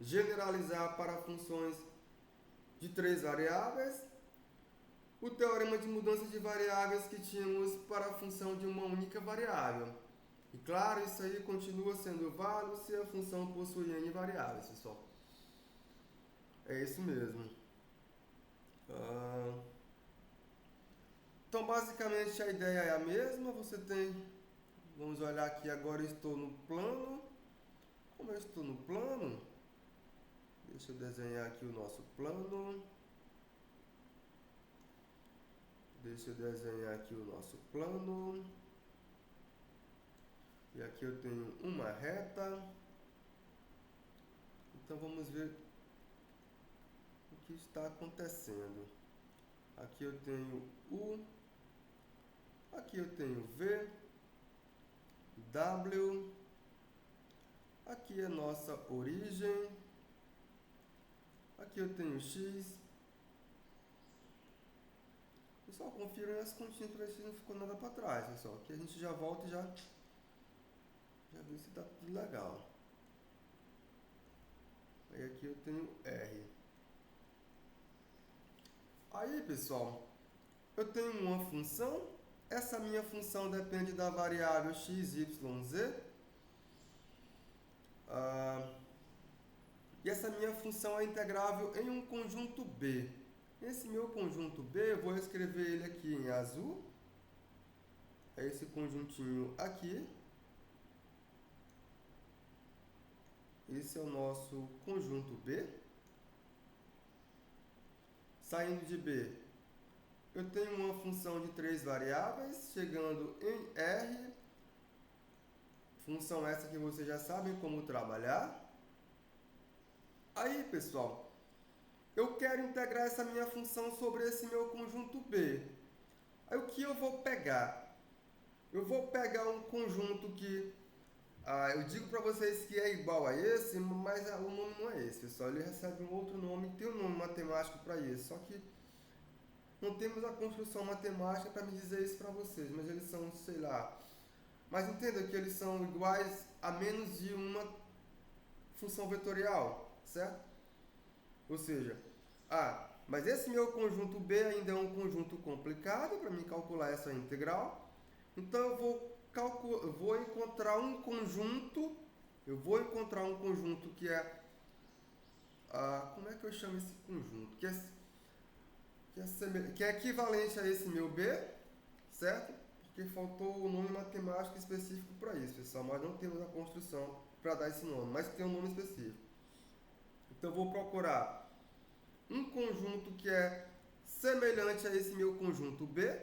generalizar para funções de 3 variáveis o teorema de mudança de variáveis que tínhamos para a função de uma única variável. E claro, isso aí continua sendo válido se a função possui n variáveis, pessoal. É isso mesmo. Então, basicamente, a ideia é a mesma. Você tem... Vamos olhar aqui, agora eu estou no plano. Como eu estou no plano, deixa eu desenhar aqui o nosso plano. Deixa eu desenhar aqui o nosso plano. E aqui eu tenho uma reta. Então vamos ver o que está acontecendo. Aqui eu tenho U. Aqui eu tenho V. W. Aqui é nossa origem. Aqui eu tenho X. Pessoal, confiram as continhas para ver se não ficou nada para trás, pessoal. Aqui a gente já volta e já vê se está tudo legal. Aí aqui eu tenho R. Aí, pessoal, eu tenho uma função. Essa minha função depende da variável x, y, z. E essa minha função é integrável em um conjunto B. Esse meu conjunto B, eu vou escrever ele aqui em azul. É esse conjuntinho aqui. Esse é o nosso conjunto B. Saindo de B, eu tenho uma função de 3 variáveis, chegando em R. Função essa que vocês já sabem como trabalhar. Aí, pessoal, eu quero integrar essa minha função sobre esse meu conjunto B. Aí, o que eu vou pegar? Eu vou pegar um conjunto que... eu digo para vocês que é igual a esse, mas o nome não é esse, pessoal. Ele recebe um outro nome, tem um nome matemático para isso. Só que não temos a construção matemática para me dizer isso para vocês, mas eles são, sei lá... Mas entenda que eles são iguais a menos de uma função vetorial, certo? Ou seja, mas esse meu conjunto B ainda é um conjunto complicado para mim calcular essa integral. Então eu vou encontrar um conjunto, que é... como é que eu chamo esse conjunto? Que é equivalente a esse meu B, certo? Porque faltou o nome matemático específico para isso, pessoal. Mas não temos a construção para dar esse nome, mas tem um nome específico. Então eu vou procurar um conjunto que é semelhante a esse meu conjunto B,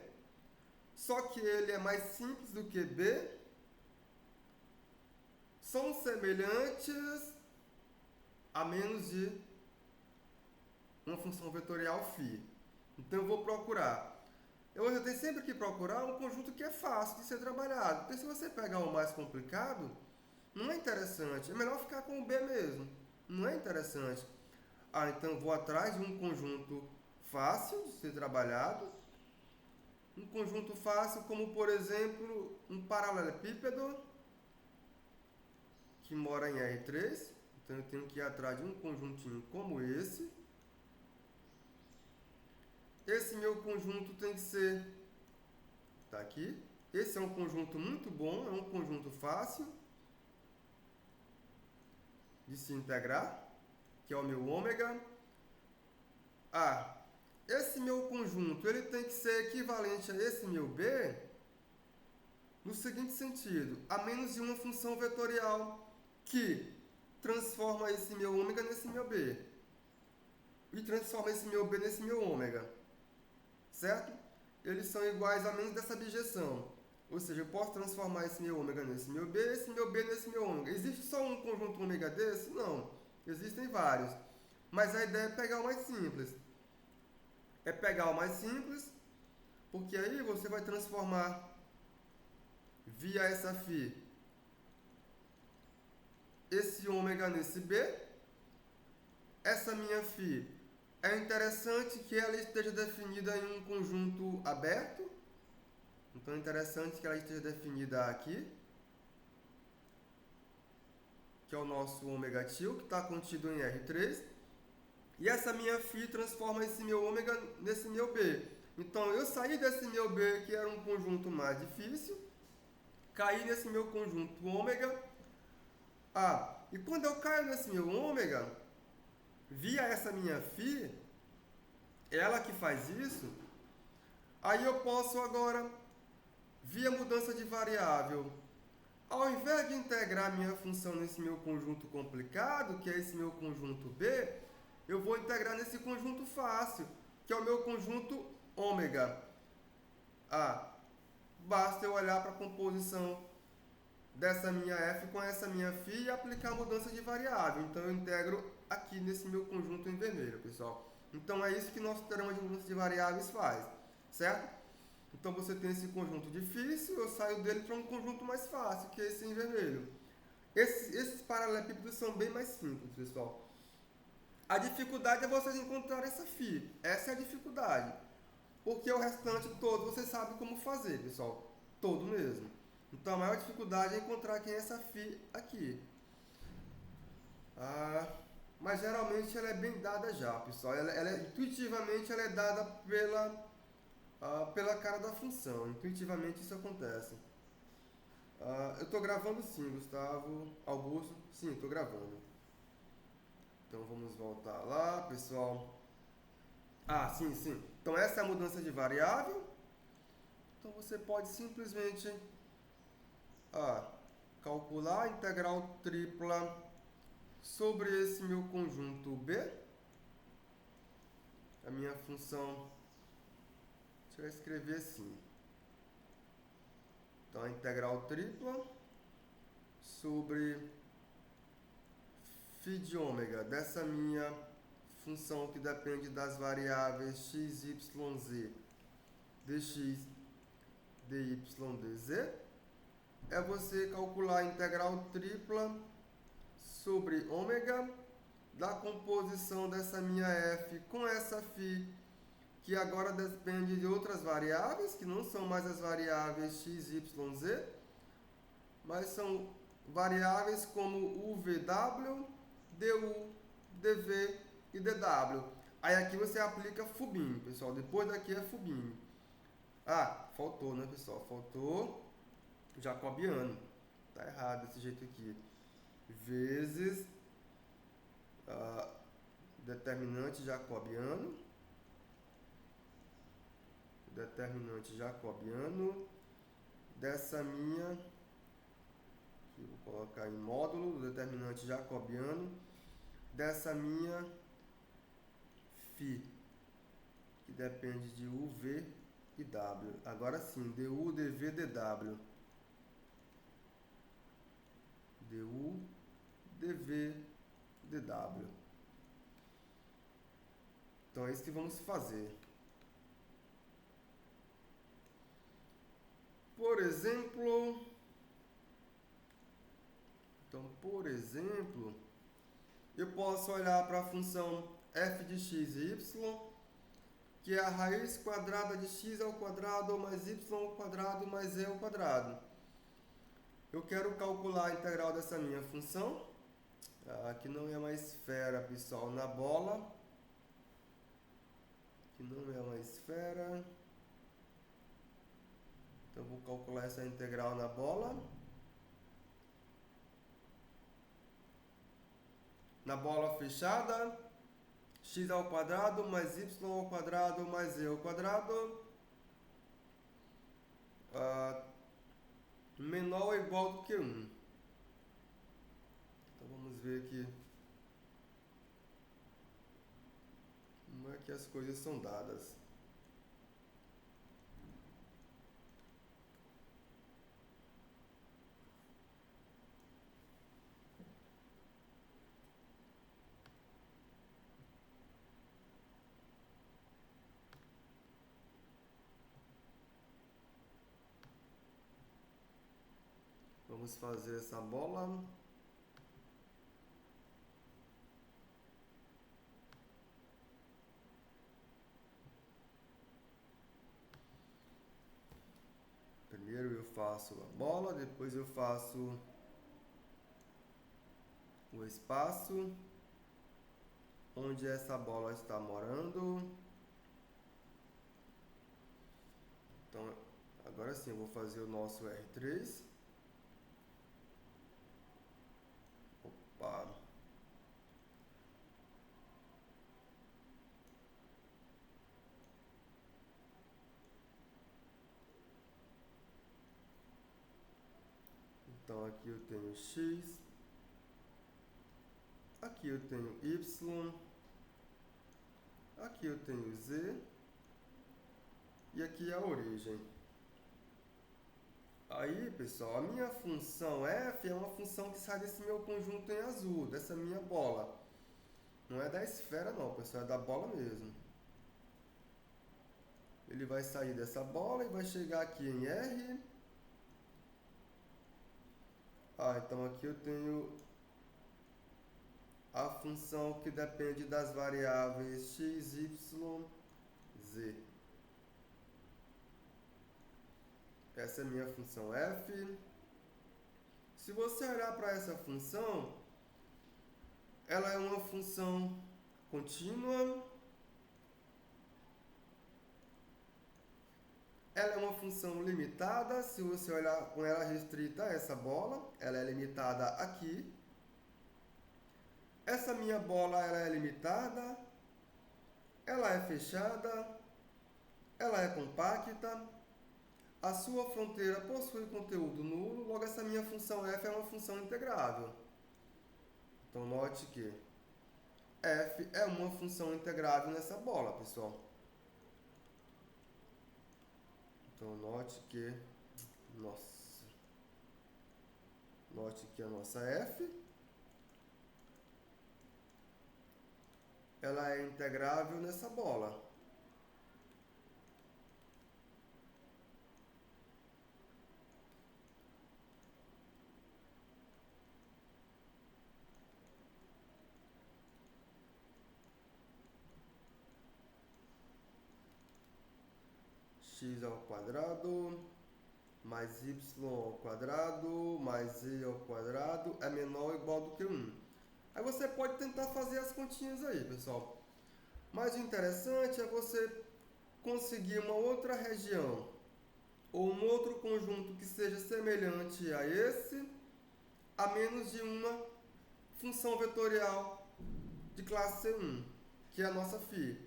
só que ele é mais simples do que B. São semelhantes a menos de uma função vetorial φ. Então eu vou procurar. Eu tenho sempre que procurar um conjunto que é fácil de ser trabalhado. Porque se você pegar o mais complicado, não é interessante. É melhor ficar com o B mesmo. Não é interessante. Então eu vou atrás de um conjunto fácil de ser trabalhado. Um conjunto fácil como, por exemplo, um paralelepípedo que mora em R3. Então eu tenho que ir atrás de um conjuntinho como esse. Esse meu conjunto tem que ser... Tá aqui. Esse é um conjunto muito bom, é um conjunto fácil de se integrar, que é o meu ômega. Esse meu conjunto, ele tem que ser equivalente a esse meu B no seguinte sentido: a menos de uma função vetorial que transforma esse meu ômega nesse meu B e transforma esse meu B nesse meu ômega. Certo? Eles são iguais a menos dessa bijeção. Ou seja, eu posso transformar esse meu ômega nesse meu B, esse meu B nesse meu ômega. Existe só um conjunto ômega desse? Não. Existem vários. Mas a ideia é pegar o mais simples. Porque aí você vai transformar via essa φ esse ômega nesse B. Essa minha φ é interessante que ela esteja definida em um conjunto aberto. Então é interessante que ela esteja definida aqui, que é o nosso ômega til, que está contido em R3. E essa minha φ transforma esse meu ômega nesse meu B. Então eu saí desse meu B, que era um conjunto mais difícil, caí nesse meu conjunto ômega. E quando eu caio nesse meu ômega, via essa minha φ, ela que faz isso, aí eu posso agora, via mudança de variável, ao invés de integrar minha função nesse meu conjunto complicado, que é esse meu conjunto B, eu vou integrar nesse conjunto fácil, que é o meu conjunto ômega. Basta eu olhar para a composição dessa minha f com essa minha φ e aplicar a mudança de variável. Então eu integro aqui nesse meu conjunto em vermelho, pessoal. Então é isso que nosso teorema de mudança de variáveis faz, certo? Então você tem esse conjunto difícil, eu saio dele para um conjunto mais fácil, que é esse em vermelho. Esses paralelepípedos são bem mais simples, pessoal. A dificuldade é vocês encontrarem essa φ. Essa é a dificuldade. Porque o restante todo vocês sabem como fazer, pessoal. Todo mesmo. Então a maior dificuldade é encontrar quem é essa φ aqui. Mas geralmente ela é bem dada já, pessoal. Intuitivamente ela é dada pela cara da função. Intuitivamente isso acontece. Eu estou gravando sim, Gustavo, Augusto. Sim, estou gravando. Então vamos voltar lá, pessoal. Sim. Então essa é a mudança de variável. Então você pode simplesmente calcular a integral tripla sobre esse meu conjunto B. A minha função, deixa eu escrever assim. Então a integral tripla sobre φ de ômega dessa minha função que depende das variáveis x, y, z, dx, dy, dz, é você calcular a integral tripla sobre ômega da composição dessa minha f com essa φ, que agora depende de outras variáveis, que não são mais as variáveis x, y, z, mas são variáveis como UVW, DU, DV e DW. Aí aqui você aplica fubim, pessoal. Depois daqui é fubim. Faltou, né, pessoal? Faltou jacobiano. Tá errado desse jeito aqui. Vezes determinante jacobiano. Determinante jacobiano dessa minha, que eu vou colocar em módulo, do determinante jacobiano dessa minha φ, que depende de U, V e W. Agora sim, DU, DV, DW. DU, DV, DW. Então é isso que vamos fazer. Por exemplo, eu posso olhar para a função f de x e y, que é a raiz quadrada de x ao quadrado mais y ao quadrado mais e ao quadrado. Eu quero calcular a integral dessa minha função, que não é uma esfera, pessoal, na bola. Que não é uma esfera. Então vou calcular essa integral na bola. Na bola fechada, x ao quadrado mais y ao quadrado mais e ao quadrado menor ou igual do que 1. Então vamos ver aqui como é que as coisas são dadas. Vamos fazer essa bola. faço a bola, depois eu faço o espaço onde essa bola está morando. Então, agora sim, eu vou fazer o nosso R3. Opa! Então, aqui eu tenho X, aqui eu tenho Y, aqui eu tenho Z, e aqui é a origem. Aí, pessoal, a minha função f é uma função que sai desse meu conjunto em azul, dessa minha bola. Não é da esfera não, pessoal, é da bola mesmo. Ele vai sair dessa bola e vai chegar aqui em R. Então aqui eu tenho a função que depende das variáveis x, y, z. Essa é a minha função f. Se você olhar para essa função, ela é uma função contínua. Ela é uma função limitada. Se você olhar com ela restrita a essa bola, ela é limitada aqui. Essa minha bola ela é limitada, ela é fechada, ela é compacta. A sua fronteira possui conteúdo nulo, logo essa minha função f é uma função integrável. Então note que f é uma função integrável nessa bola, pessoal. Então note que a nossa f ela é integrável nessa bola. X ao quadrado mais y ao quadrado mais z ao quadrado é menor ou igual do que 1. Aí você pode tentar fazer as continhas aí, pessoal. Mas o interessante é você conseguir uma outra região ou um outro conjunto que seja semelhante a esse, a menos de uma função vetorial de classe C1, que é a nossa φ.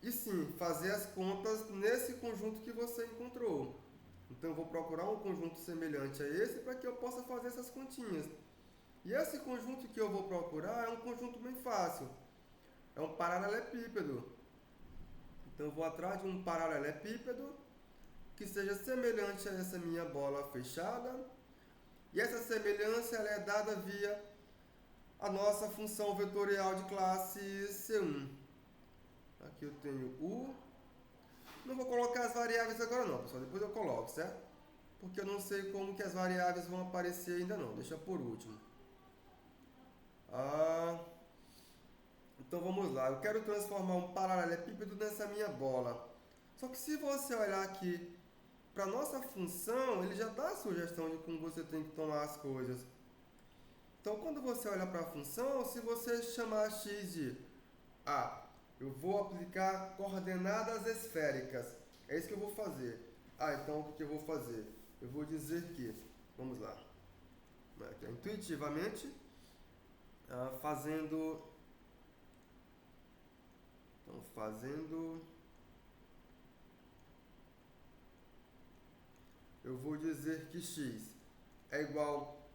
E sim, fazer as contas nesse conjunto que você encontrou. Então eu vou procurar um conjunto semelhante a esse para que eu possa fazer essas continhas. E esse conjunto que eu vou procurar é um conjunto bem fácil. É um paralelepípedo. Então eu vou atrás de um paralelepípedo que seja semelhante a essa minha bola fechada. E essa semelhança ela é dada via a nossa função vetorial de classe C1. Aqui eu tenho U. Não vou colocar as variáveis agora não, pessoal. Depois eu coloco, certo? Porque eu não sei como que as variáveis vão aparecer ainda não. Deixa por último. Então vamos lá. Eu quero transformar um paralelepípedo nessa minha bola. Só que se você olhar aqui para nossa função, ele já dá a sugestão de como você tem que tomar as coisas. Então quando você olha para a função, se você chamar x de eu vou aplicar coordenadas esféricas. É isso que eu vou fazer. Então o que eu vou fazer? Eu vou dizer que, vamos lá, intuitivamente, eu vou dizer que x é igual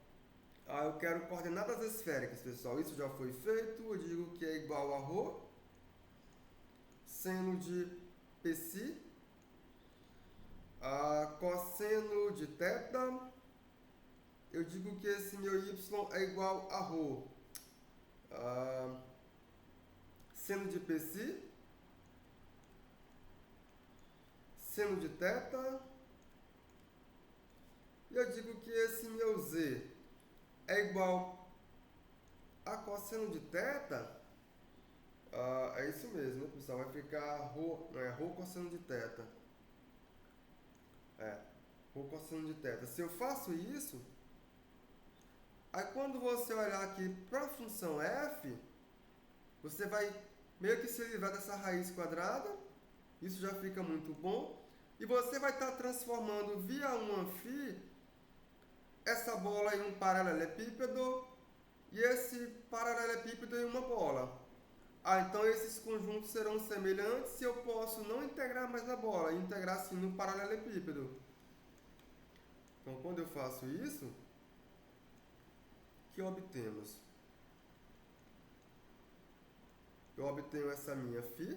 eu quero coordenadas esféricas, pessoal. Isso já foi feito. Eu digo que é igual a ρ seno de π cosseno de θ. Eu digo que esse meu y é igual a ρ seno de π seno de θ. E eu digo que esse meu z é igual a cosseno de θ. É isso mesmo, né, pessoal? Vai ficar ρ cosseno de θ. Ρ Rho cosseno de θ. Se eu faço isso, aí quando você olhar aqui para a função f, você vai meio que se livrar dessa raiz quadrada. Isso já fica muito bom. E você vai estar transformando via um φ essa bola em um paralelepípedo e esse paralelepípedo em uma bola. Então esses conjuntos serão semelhantes e eu posso não integrar mais na bola, integrar sim no paralelepípedo. Então quando eu faço isso, o que obtemos? Eu obtenho essa minha φ,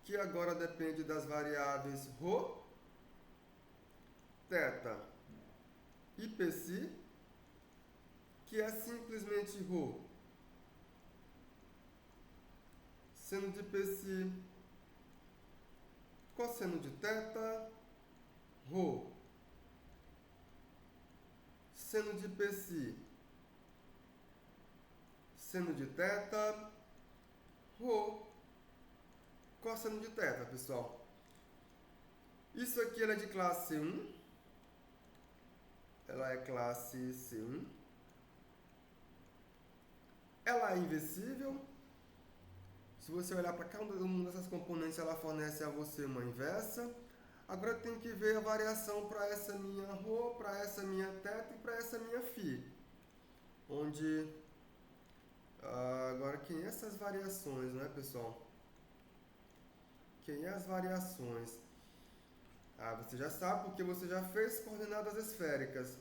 que agora depende das variáveis ρ, θ e π, que é simplesmente ρ seno de π cosseno de θ, ρ seno de π seno de θ, ρ cosseno de θ, pessoal. Isso aqui ela é de classe C1. Ela é classe C1. Ela é inversível. Se você olhar para cada uma dessas componentes, ela fornece a você uma inversa. Agora eu tenho que ver a variação para essa minha ρ, para essa minha θ e para essa minha φ. Onde... agora, quem é essas variações, né, pessoal? Quem é as variações? Você já sabe porque você já fez coordenadas esféricas.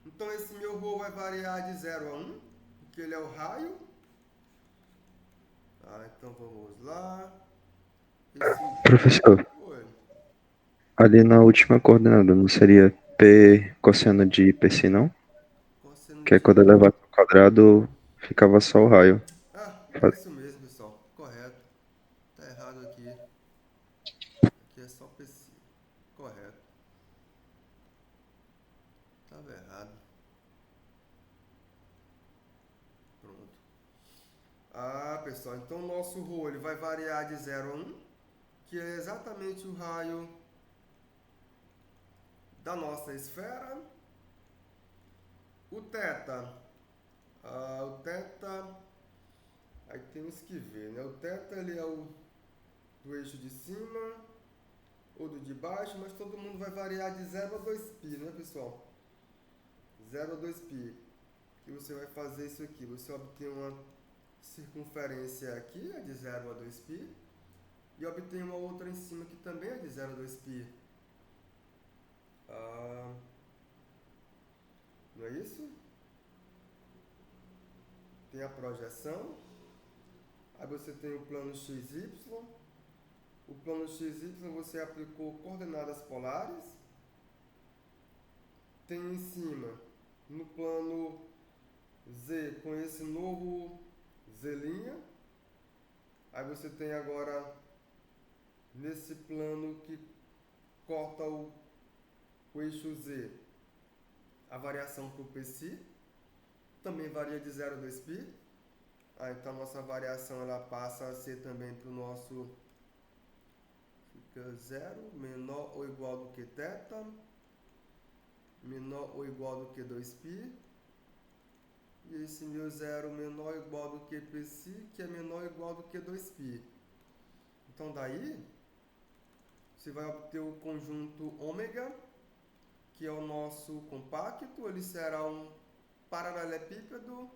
Então esse meu ρ vai variar de 0 a 1, porque ele é o raio. Então vamos lá. Professor, Oi. ali na última coordenada não seria P cosseno de π, não? Cosseno Que é de... quando elevado ao quadrado ficava só o raio. É isso mesmo, pessoal. Correto. Tá errado aqui. Aqui é só π. Correto. Tava errado. Pronto. Pessoal, então o nosso ρ ele vai variar de 0 a 1, que é exatamente o raio da nossa esfera. O θ, aí temos que ver, né? O θ ele é o do eixo de cima ou do de baixo, mas todo mundo vai variar de 0 a 2π, né, pessoal? 0 a 2π. E você vai fazer isso aqui, você obtém uma circunferência aqui, é de 0 a 2π, e obtém uma outra em cima que também é de 0 a 2π. Não é isso? Tem a projeção, aí você tem o plano XY. O plano XY você aplicou coordenadas polares. Tem em cima, no plano Z, com esse novo Z'. Aí você tem agora, nesse plano que corta o eixo Z, a variação para o π, também varia de 0 a 2π. Então a nossa variação ela passa a ser também para o nosso... Fica 0 menor ou igual do que θ, menor ou igual do que 2π. E esse meu 0 menor ou igual do que π, que é menor ou igual do que 2π. Então daí, você vai obter o conjunto ômega, que é o nosso compacto. Ele será um paralelepípedo.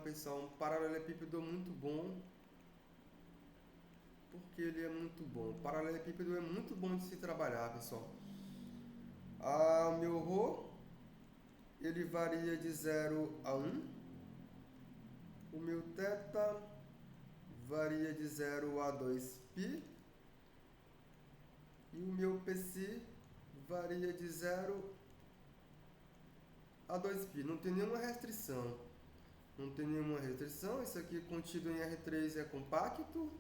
Pessoal, um paralelepípedo muito bom. Porque ele é muito bom. O paralelepípedo é muito bom de se trabalhar, pessoal. O meu ρ, ele varia de 0 a 1. O meu θ varia de 0 a 2π. E o meu π varia de 0 a 2π. Não tem nenhuma restrição. Não tem nenhuma restrição. Isso aqui contido em R3 é compacto.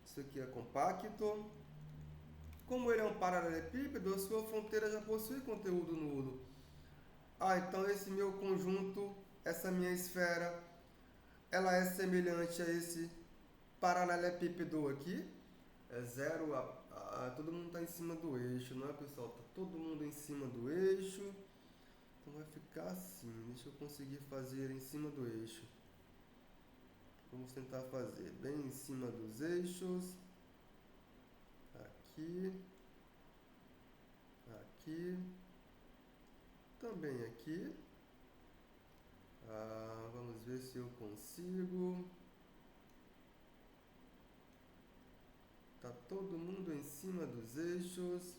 Isso aqui é compacto. Como ele é um paralelepípedo, a sua fronteira já possui conteúdo nulo. Então esse meu conjunto, essa minha esfera, ela é semelhante a esse paralelepípedo aqui. É 0 a todo mundo está em cima do eixo, não é, pessoal? Tá todo mundo em cima do eixo. Então vai ficar assim. Deixa eu conseguir fazer em cima do eixo. Vamos tentar fazer bem em cima dos eixos. Aqui. Aqui. Também aqui. Vamos ver se eu consigo. Tá todo mundo em cima dos eixos.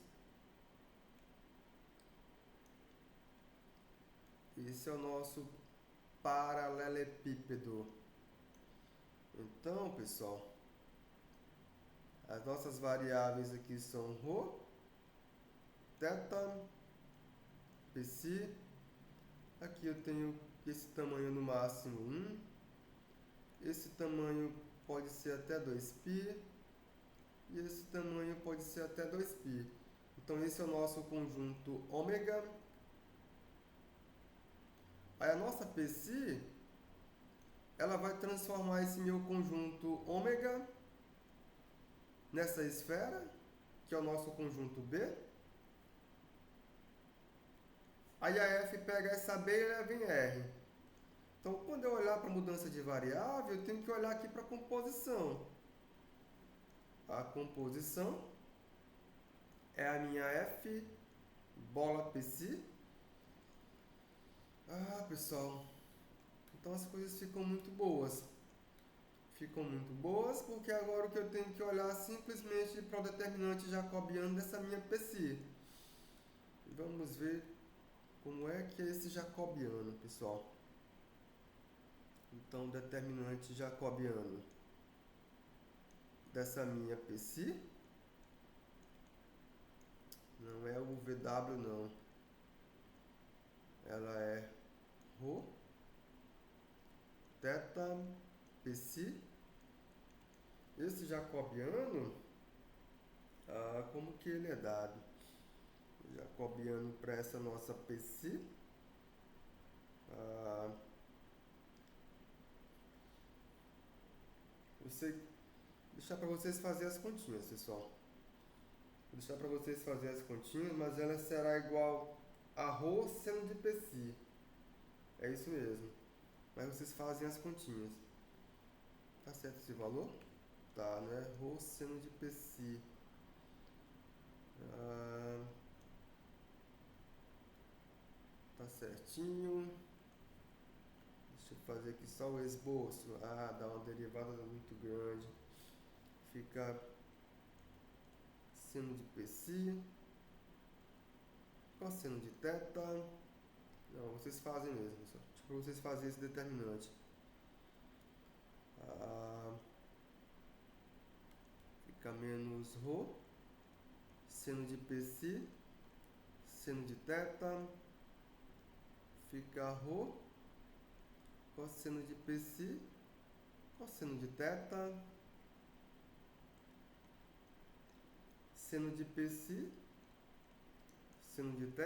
Esse é o nosso paralelepípedo. Então, pessoal, as nossas variáveis aqui são ρ, θ, psi. Aqui eu tenho esse tamanho no máximo 1. Esse tamanho pode ser até 2π. E esse tamanho pode ser até 2π. Então esse é o nosso conjunto ômega. Aí a nossa psi, ela vai transformar esse meu conjunto ômega nessa esfera, que é o nosso conjunto B. Aí a F pega essa B e leva em R. Então, quando eu olhar para a mudança de variável, eu tenho que olhar aqui para a composição. A composição é a minha F bola psi. Pessoal, então as coisas ficam muito boas. Ficam muito boas porque agora o que eu tenho que olhar simplesmente para o determinante jacobiano dessa minha psi. Vamos ver como é que é esse jacobiano, pessoal. Então, determinante jacobiano dessa minha psi. Não é o VW, não. Ela é ρ, θ, psi. Esse jacobiano, como que ele é dado? O jacobiano para essa nossa psi. Deixar para vocês fazer as continhas, pessoal. Vou deixar para vocês fazer as continhas, mas ela será igual a ρ seno de psi. É isso mesmo. Mas vocês fazem as continhas. Tá certo esse valor? Tá, né? Ρ seno de psi. Tá certinho. Deixa eu fazer aqui só o esboço. Dá uma derivada muito grande. Fica seno de psi, cosseno de θ. Não, vocês fazem mesmo, só. Tipo, vocês fazem esse determinante. Fica menos ρ, seno de psi, seno de θ. Fica ρ, cosseno de psi, cosseno de θ. Seno de psi, seno de θ,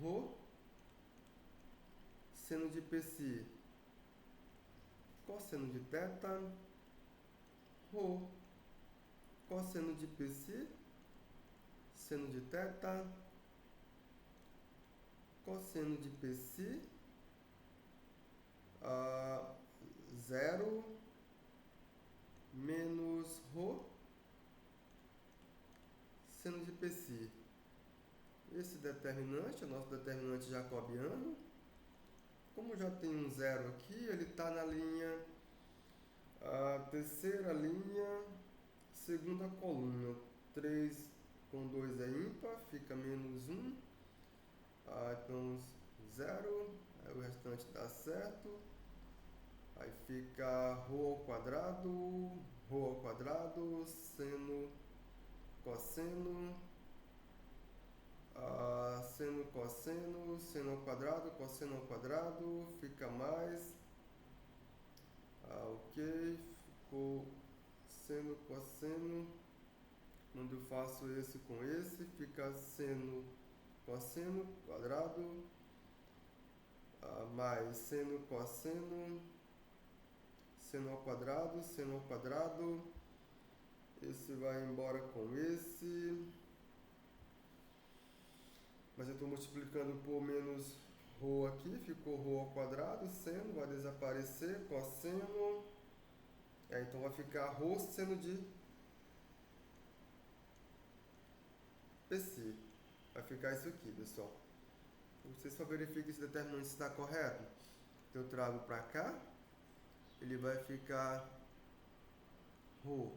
ρ, seno de psi, cosseno de θ, ρ, cosseno de psi, seno de θ, cosseno de psi, 0 menos ρ, seno de psi. Esse determinante é o nosso determinante jacobiano. Como já tem um zero aqui, ele está na linha, terceira linha, segunda coluna. 3 com 2 é ímpar, fica menos 1. Então 0, aí o restante dá certo. Aí fica ρ ao quadrado, seno, cosseno, seno, cosseno, seno cosseno ao quadrado, fica mais, ok, ficou seno, cosseno. Quando eu faço esse com esse, fica seno, cosseno, quadrado, mais seno, cosseno, seno ao quadrado, esse vai embora com esse, mas eu estou multiplicando por menos ρ aqui, ficou ρ ao quadrado, seno vai desaparecer, cosseno, então vai ficar ρ seno de PC. Vai ficar isso aqui, pessoal. Vocês só verifiquem se o determinante está correto. Eu trago para cá, ele vai ficar ρ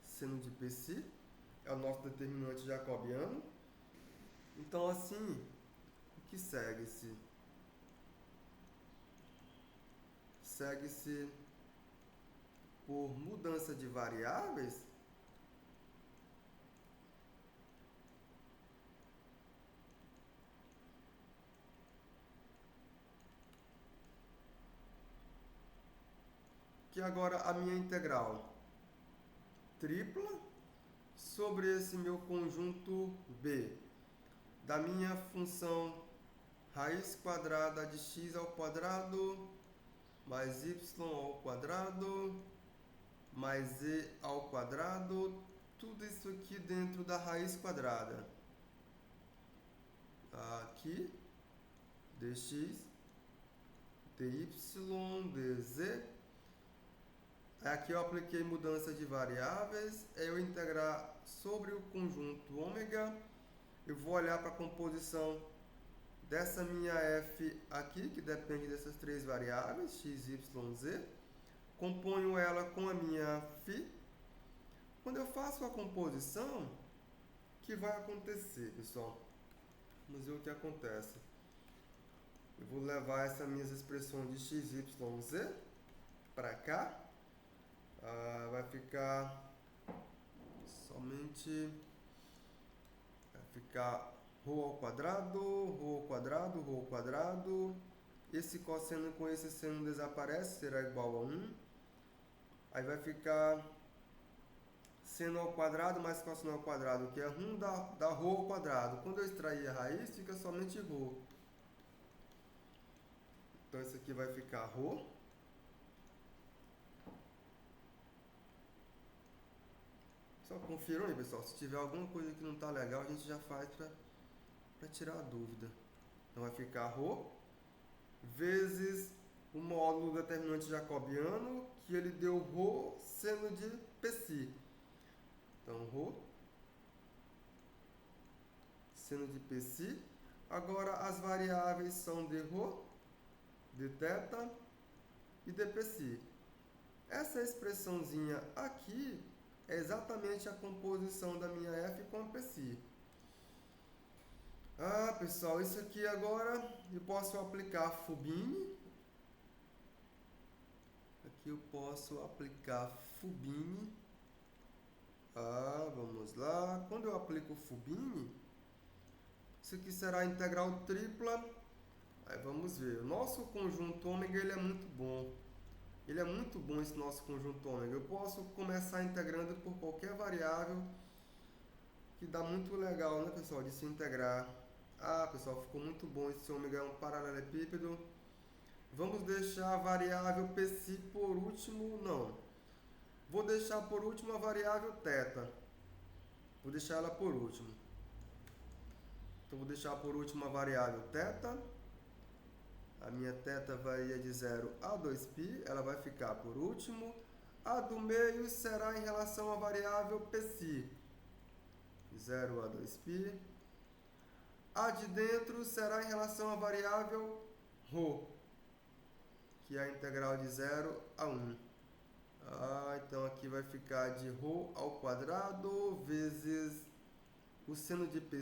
seno de PC, é o nosso determinante jacobiano. Então, assim, o que segue-se? Segue-se por mudança de variáveis. Que agora a minha integral tripla sobre esse meu conjunto B, da minha função raiz quadrada de x ao quadrado mais y ao quadrado mais z ao quadrado, tudo isso aqui dentro da raiz quadrada. Aqui, dx, dy, dz. Aqui eu apliquei mudança de variáveis, eu integrar sobre o conjunto ômega, eu vou olhar para a composição dessa minha f aqui, que depende dessas três variáveis, x, y, z, componho ela com a minha φ. Quando eu faço a composição, o que vai acontecer, pessoal? Vamos ver o que acontece. Eu vou levar essas minhas expressões de x, y, z para cá. Vai ficar somente, vai ficar ρ ao quadrado, ρ ao quadrado, ρ ao quadrado. Esse cosseno com esse seno desaparece, será igual a 1. Aí vai ficar seno ao quadrado mais cosseno ao quadrado, que é 1 da ρ ao quadrado. Quando eu extrair a raiz, fica somente ρ. Então, isso aqui vai ficar ρ. Só confiram aí, pessoal. Se tiver alguma coisa que não está legal, a gente já faz para tirar a dúvida. Então, vai ficar ρ vezes o módulo determinante jacobiano, que ele deu ρ seno de π. Então, ρ seno de π. Agora, as variáveis são dρ, dθ e dπ. Essa expressãozinha aqui é exatamente a composição da minha f com a π. Pessoal, isso aqui agora eu posso aplicar Fubini. Aqui eu posso aplicar Fubini. Vamos lá. Quando eu aplico Fubini, isso aqui será a integral tripla. Aí vamos ver. O nosso conjunto ômega ele é muito bom. Ele é muito bom esse nosso conjunto ômega. Eu posso começar integrando por qualquer variável, que dá muito legal, né, pessoal, de se integrar. Pessoal, ficou muito bom esse ômega, é um paralelepípedo. Vamos deixar a variável π por último, não. Vou deixar por último a variável θ. Vou deixar ela por último. Então, vou deixar por último a variável θ. A minha θ varia de 0 a 2π, ela vai ficar por último. A do meio será em relação à variável π, 0 a 2π. A de dentro será em relação à variável ρ, que é a integral de 0 a 1. Então aqui vai ficar de ρ ao quadrado vezes o seno de π,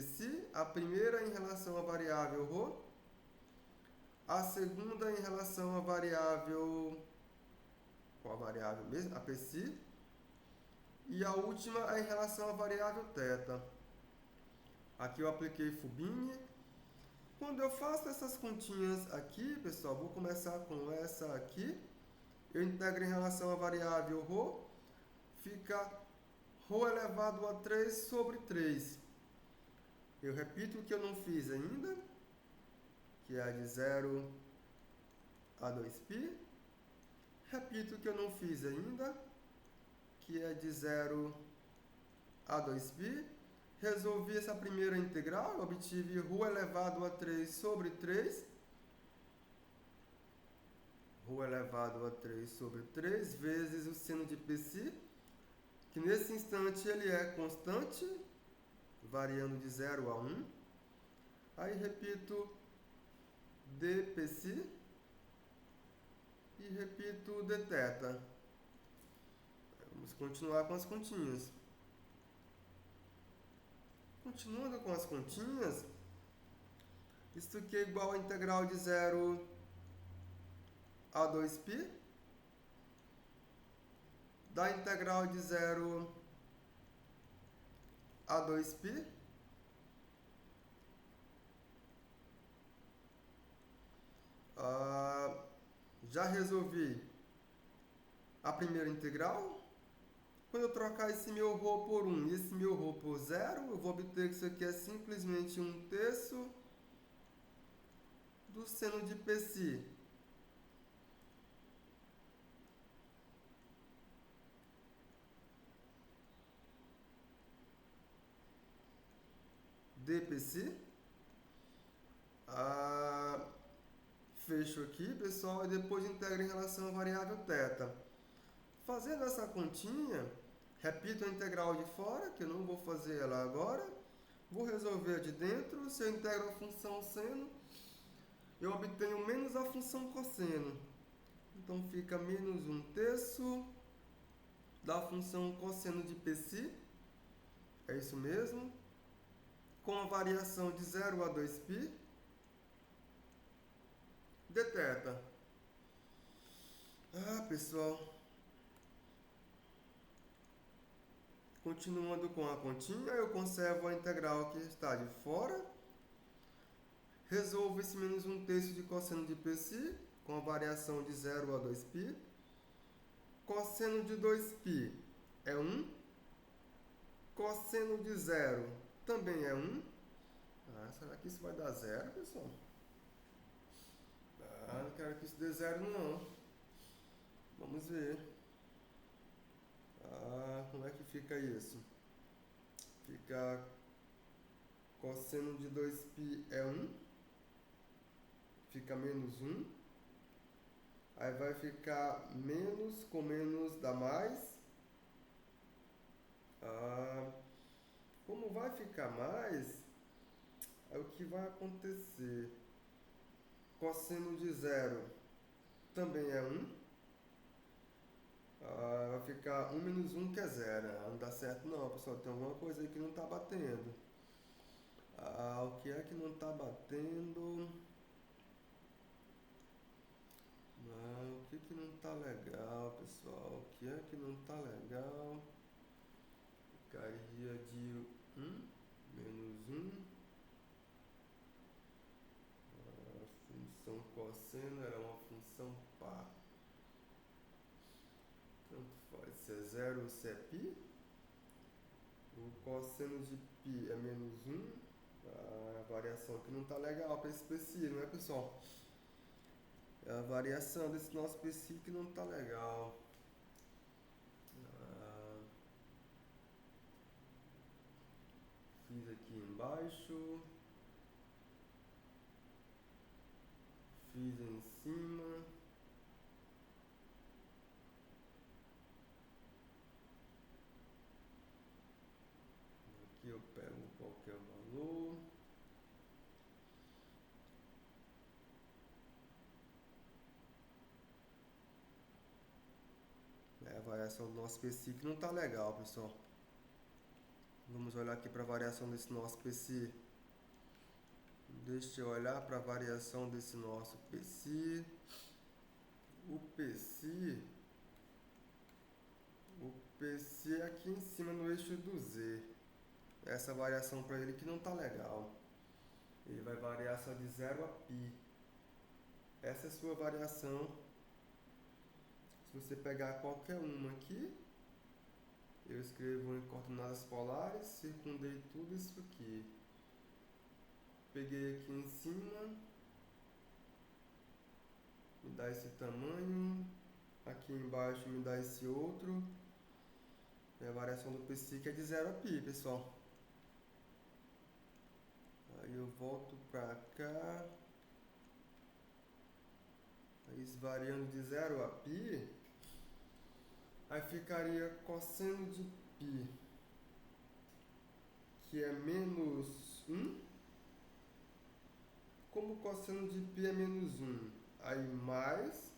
a primeira em relação à variável ρ, a segunda em relação à variável, qual a variável mesmo? A π, e a última é em relação à variável θ. Aqui eu apliquei Fubini. Quando eu faço essas continhas aqui, pessoal, vou começar com essa aqui. Eu integro em relação à variável ρ, fica ρ elevado a 3 sobre 3. Eu repito o que eu não fiz ainda, que é a de 0 a 2π. Repito o que eu não fiz ainda, que é de 0 a 2π. Resolvi essa primeira integral, obtive ρ elevado a 3 sobre 3. ρ elevado a 3 sobre 3 vezes o seno de πc, que nesse instante ele é constante, variando de 0 a 1. Aí repito dπc e repito dθ. Vamos continuar com as continhas. Continuando com as continhas, isso aqui é igual a integral de 0 a 2π, da integral de 0 a 2π, já resolvi a primeira integral. Quando eu trocar esse meu ρ por 1 e esse meu ρ por 0, eu vou obter que isso aqui é simplesmente 1/3 do seno de πc. dpc. Fecho aqui, pessoal, e depois integro em relação à variável θ. Fazendo essa continha, repito a integral de fora, que eu não vou fazer ela agora. Vou resolver a de dentro. Se eu integro a função seno, eu obtenho menos a função cosseno. Então fica menos 1/3 da função cosseno de πc. É isso mesmo. Com a variação de 0 a 2π dθ. Pessoal, continuando com a continha, eu conservo a integral que está de fora. Resolvo esse menos 1/3 de cosseno de πc com a variação de 0 a 2π. Cosseno de 2π é 1. Cosseno de 0 também é 1. Será que isso vai dar 0, pessoal? Não quero que isso dê 0, não. Vamos ver. Como é que fica isso? Fica cosseno de 2π é 1. Fica menos 1. Aí vai ficar menos com menos dá mais. Como vai ficar mais, é o que vai acontecer. Cosseno de 0 também é 1. Vai ficar 1 menos 1 que é 0. Não dá certo não, pessoal. Tem alguma coisa aí que não está batendo. O que é que não está batendo? O que não está legal, pessoal? O que é que não está legal? Ficaria de 1 menos 1. A função cosseno era uma função par. Tanto faz se é 0 ou se é π. O cosseno de π é menos 1. A variação aqui não está legal para esse pc, não é, pessoal? É a variação desse nosso pc que não está legal. Fiz aqui embaixo. Fiz em cima. Aqui eu pego qualquer valor. A variação do nosso pc que não está legal, pessoal. Vamos olhar aqui para a variação desse nosso pc. Deixa eu olhar para a variação desse nosso pc. O pc é aqui em cima no eixo do z. Essa variação para ele que não está legal. Ele vai variar só de 0 a π. Essa é a sua variação. Se você pegar qualquer uma aqui, eu escrevo em coordenadas polares, circundei tudo isso aqui. Peguei aqui em cima, me dá esse tamanho, aqui embaixo me dá esse outro, E a variação do psique é de 0 a π, pessoal. Aí eu volto para cá. Aí variando de 0 a π, aí ficaria cosseno de π, que é menos 1. Como cosseno de π é menos 1, aí mais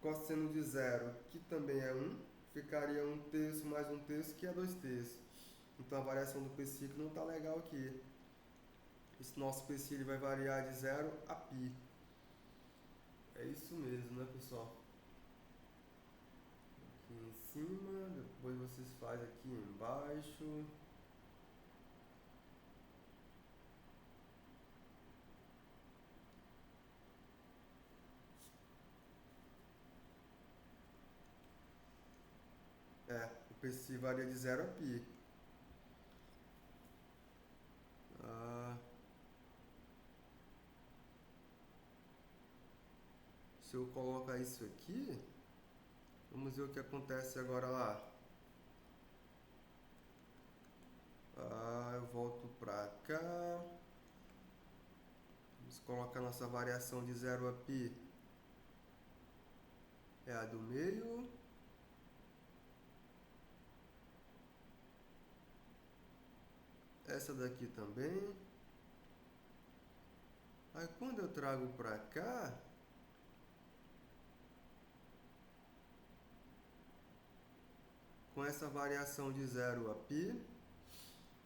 cosseno de 0, que também é 1, ficaria 1/3 mais 1/3, que é 2/3. Então a variação do psique não está legal aqui. Esse nosso psique vai variar de 0 a π. É isso mesmo, né, pessoal? Aqui em cima, depois vocês fazem aqui embaixo. O psi varia de 0 a π. Se eu colocar isso aqui, vamos ver o que acontece agora lá. Eu volto pra cá. Vamos colocar nossa variação de 0 a π. É a do meio. Essa daqui também. Aí quando eu trago pra cá, com essa variação de 0 a π,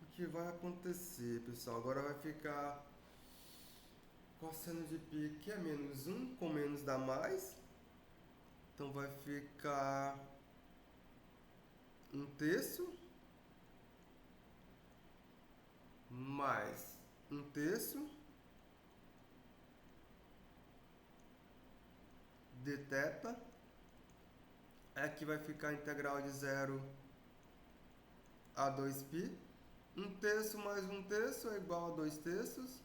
o que vai acontecer, pessoal? Agora vai ficar cosseno de π, que é menos 1, com menos dá mais. Então vai ficar 1/3 mais 1/3 de θ. Aqui vai ficar a integral de 0 a 2π. 1/3 mais 1/3 é igual a 2/3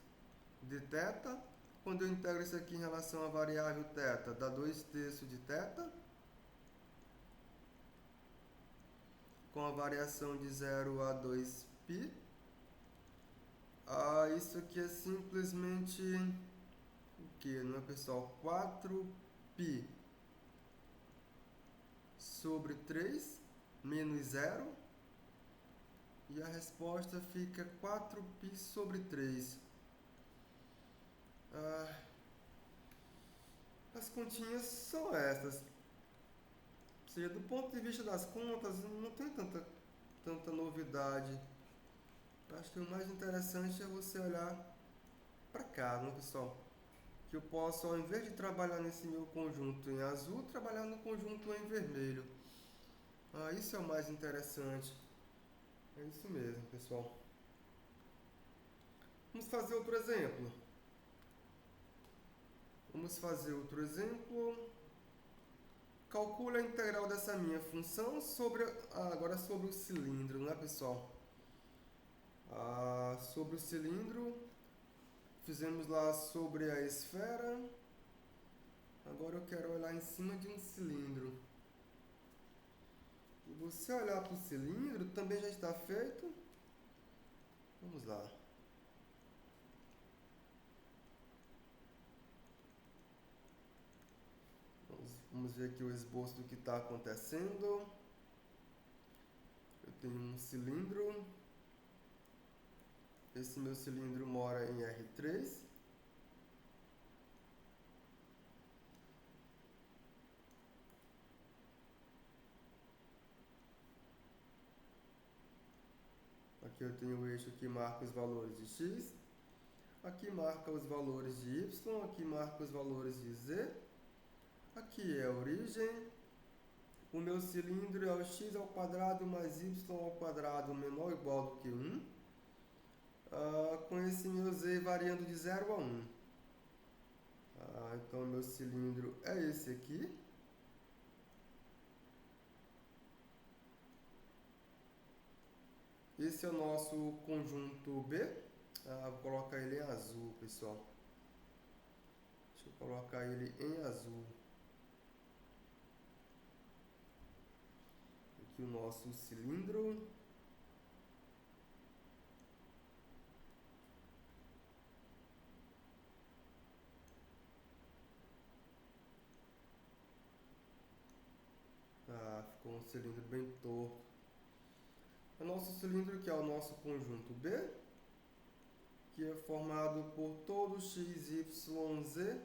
de θ. Quando eu integro isso aqui em relação à variável θ, dá 2/3 de θ. Com a variação de 0 a 2π. Isso aqui é simplesmente o que, não é, pessoal? 4π sobre 3 menos 0. E a resposta fica 4π sobre 3. As continhas são estas. Ou seja, do ponto de vista das contas, não tem tanta novidade. Acho que o mais interessante é você olhar para cá, né, pessoal? Que eu posso, ao invés de trabalhar nesse meu conjunto em azul, trabalhar no conjunto em vermelho. Isso é o mais interessante. É isso mesmo, pessoal. Vamos fazer outro exemplo. Calcule a integral dessa minha função agora sobre o cilindro, né, pessoal? Sobre o cilindro, fizemos lá sobre a esfera. Agora eu quero olhar em cima de um cilindro. E você olhar para o cilindro também já está feito. Vamos lá. Vamos ver aqui o esboço do que está acontecendo. Eu tenho um cilindro. Esse meu cilindro mora em R3. Aqui eu tenho o eixo que marca os valores de x. Aqui marca os valores de y. Aqui marca os valores de z. Aqui é a origem. O meu cilindro é o x ao quadrado mais y ao quadrado menor ou igual do que 1. Com esse meu z variando de 0 a 1. Então, meu cilindro é esse aqui. Esse é o nosso conjunto B. Vou colocar ele em azul, pessoal. Deixa eu colocar ele em azul. aqui o nosso cilindro. Ficou um cilindro bem torto. O nosso cilindro, que é o nosso conjunto B, que é formado por todos x, y, z,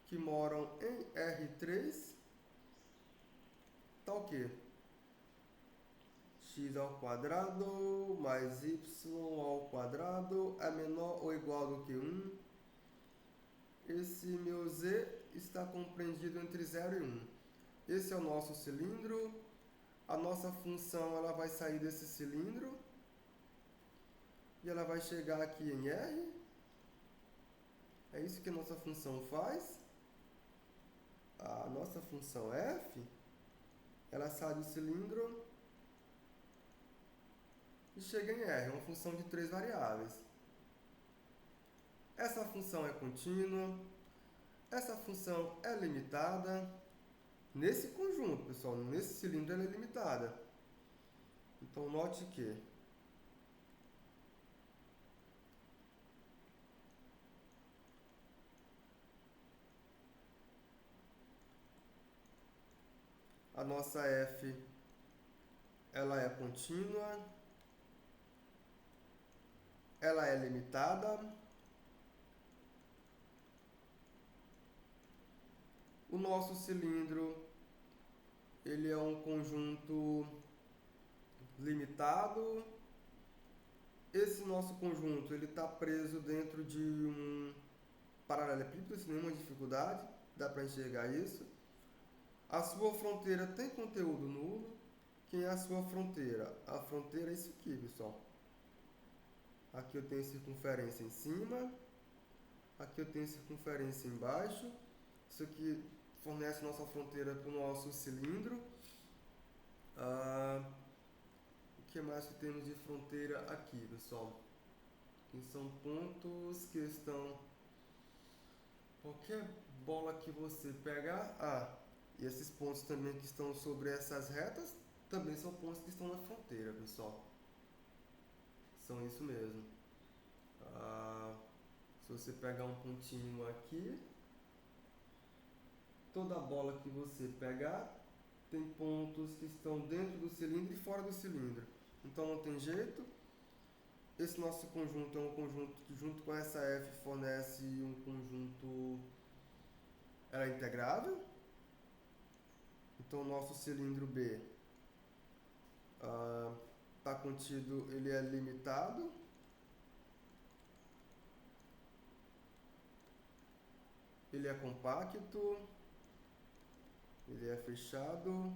que moram em R3, tá o quê? X ao quadrado mais y ao quadrado é menor ou igual do que 1. Esse meu z está compreendido entre 0 e 1. Esse é o nosso cilindro. A nossa função ela vai sair desse cilindro e ela vai chegar aqui em R. É isso que a nossa função faz. A nossa função f, ela sai do cilindro e chega em R. É uma função de 3 variáveis. Essa função é contínua. Essa função é limitada. Nesse conjunto, pessoal, nesse cilindro ela é limitada. Então, note que a nossa f ela é contínua, ela é limitada. O nosso cilindro ele é um conjunto limitado. Esse nosso conjunto ele está preso dentro de um paralelepípedo sem nenhuma dificuldade, dá para enxergar isso. A sua fronteira tem conteúdo nulo. Quem é a sua fronteira? A fronteira é isso aqui, pessoal. Aqui eu tenho circunferência em cima, aqui eu tenho circunferência embaixo. Isso aqui fornece nossa fronteira para o nosso cilindro. O que mais que temos de fronteira aqui, pessoal? Que são pontos que estão... Qualquer bola que você pegar... e esses pontos também que estão sobre essas retas, também são pontos que estão na fronteira, pessoal. São isso mesmo. Se você pegar um pontinho aqui, toda bola que você pegar tem pontos que estão dentro do cilindro e fora do cilindro. Então não tem jeito. Esse nosso conjunto é um conjunto que junto com essa f fornece um conjunto integrável. Então o nosso cilindro B está contido, ele é limitado. Ele é compacto. Ele é fechado.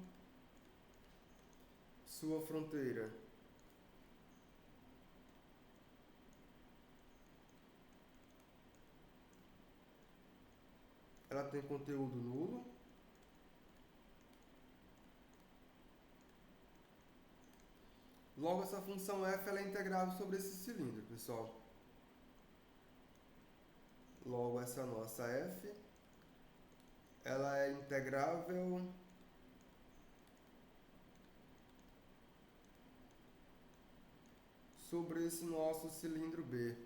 Sua fronteira ela tem conteúdo nulo. Logo, essa função f ela é integrável sobre esse cilindro, pessoal. Logo, essa nossa f ela é integrável sobre esse nosso cilindro B.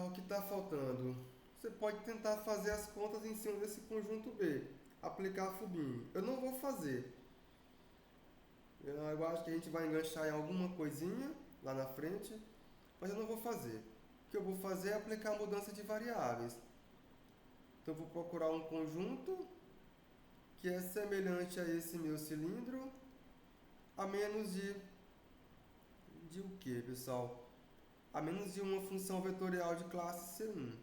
O que está faltando? Você pode tentar fazer as contas em cima desse conjunto B, aplicar Fubini. Eu não vou fazer. Eu acho que a gente vai enganchar em alguma coisinha lá na frente, mas eu não vou fazer. O que eu vou fazer é aplicar a mudança de variáveis. Então eu vou procurar um conjunto que é semelhante a esse meu cilindro, a menos de o que, pessoal? A menos de uma função vetorial de classe C1.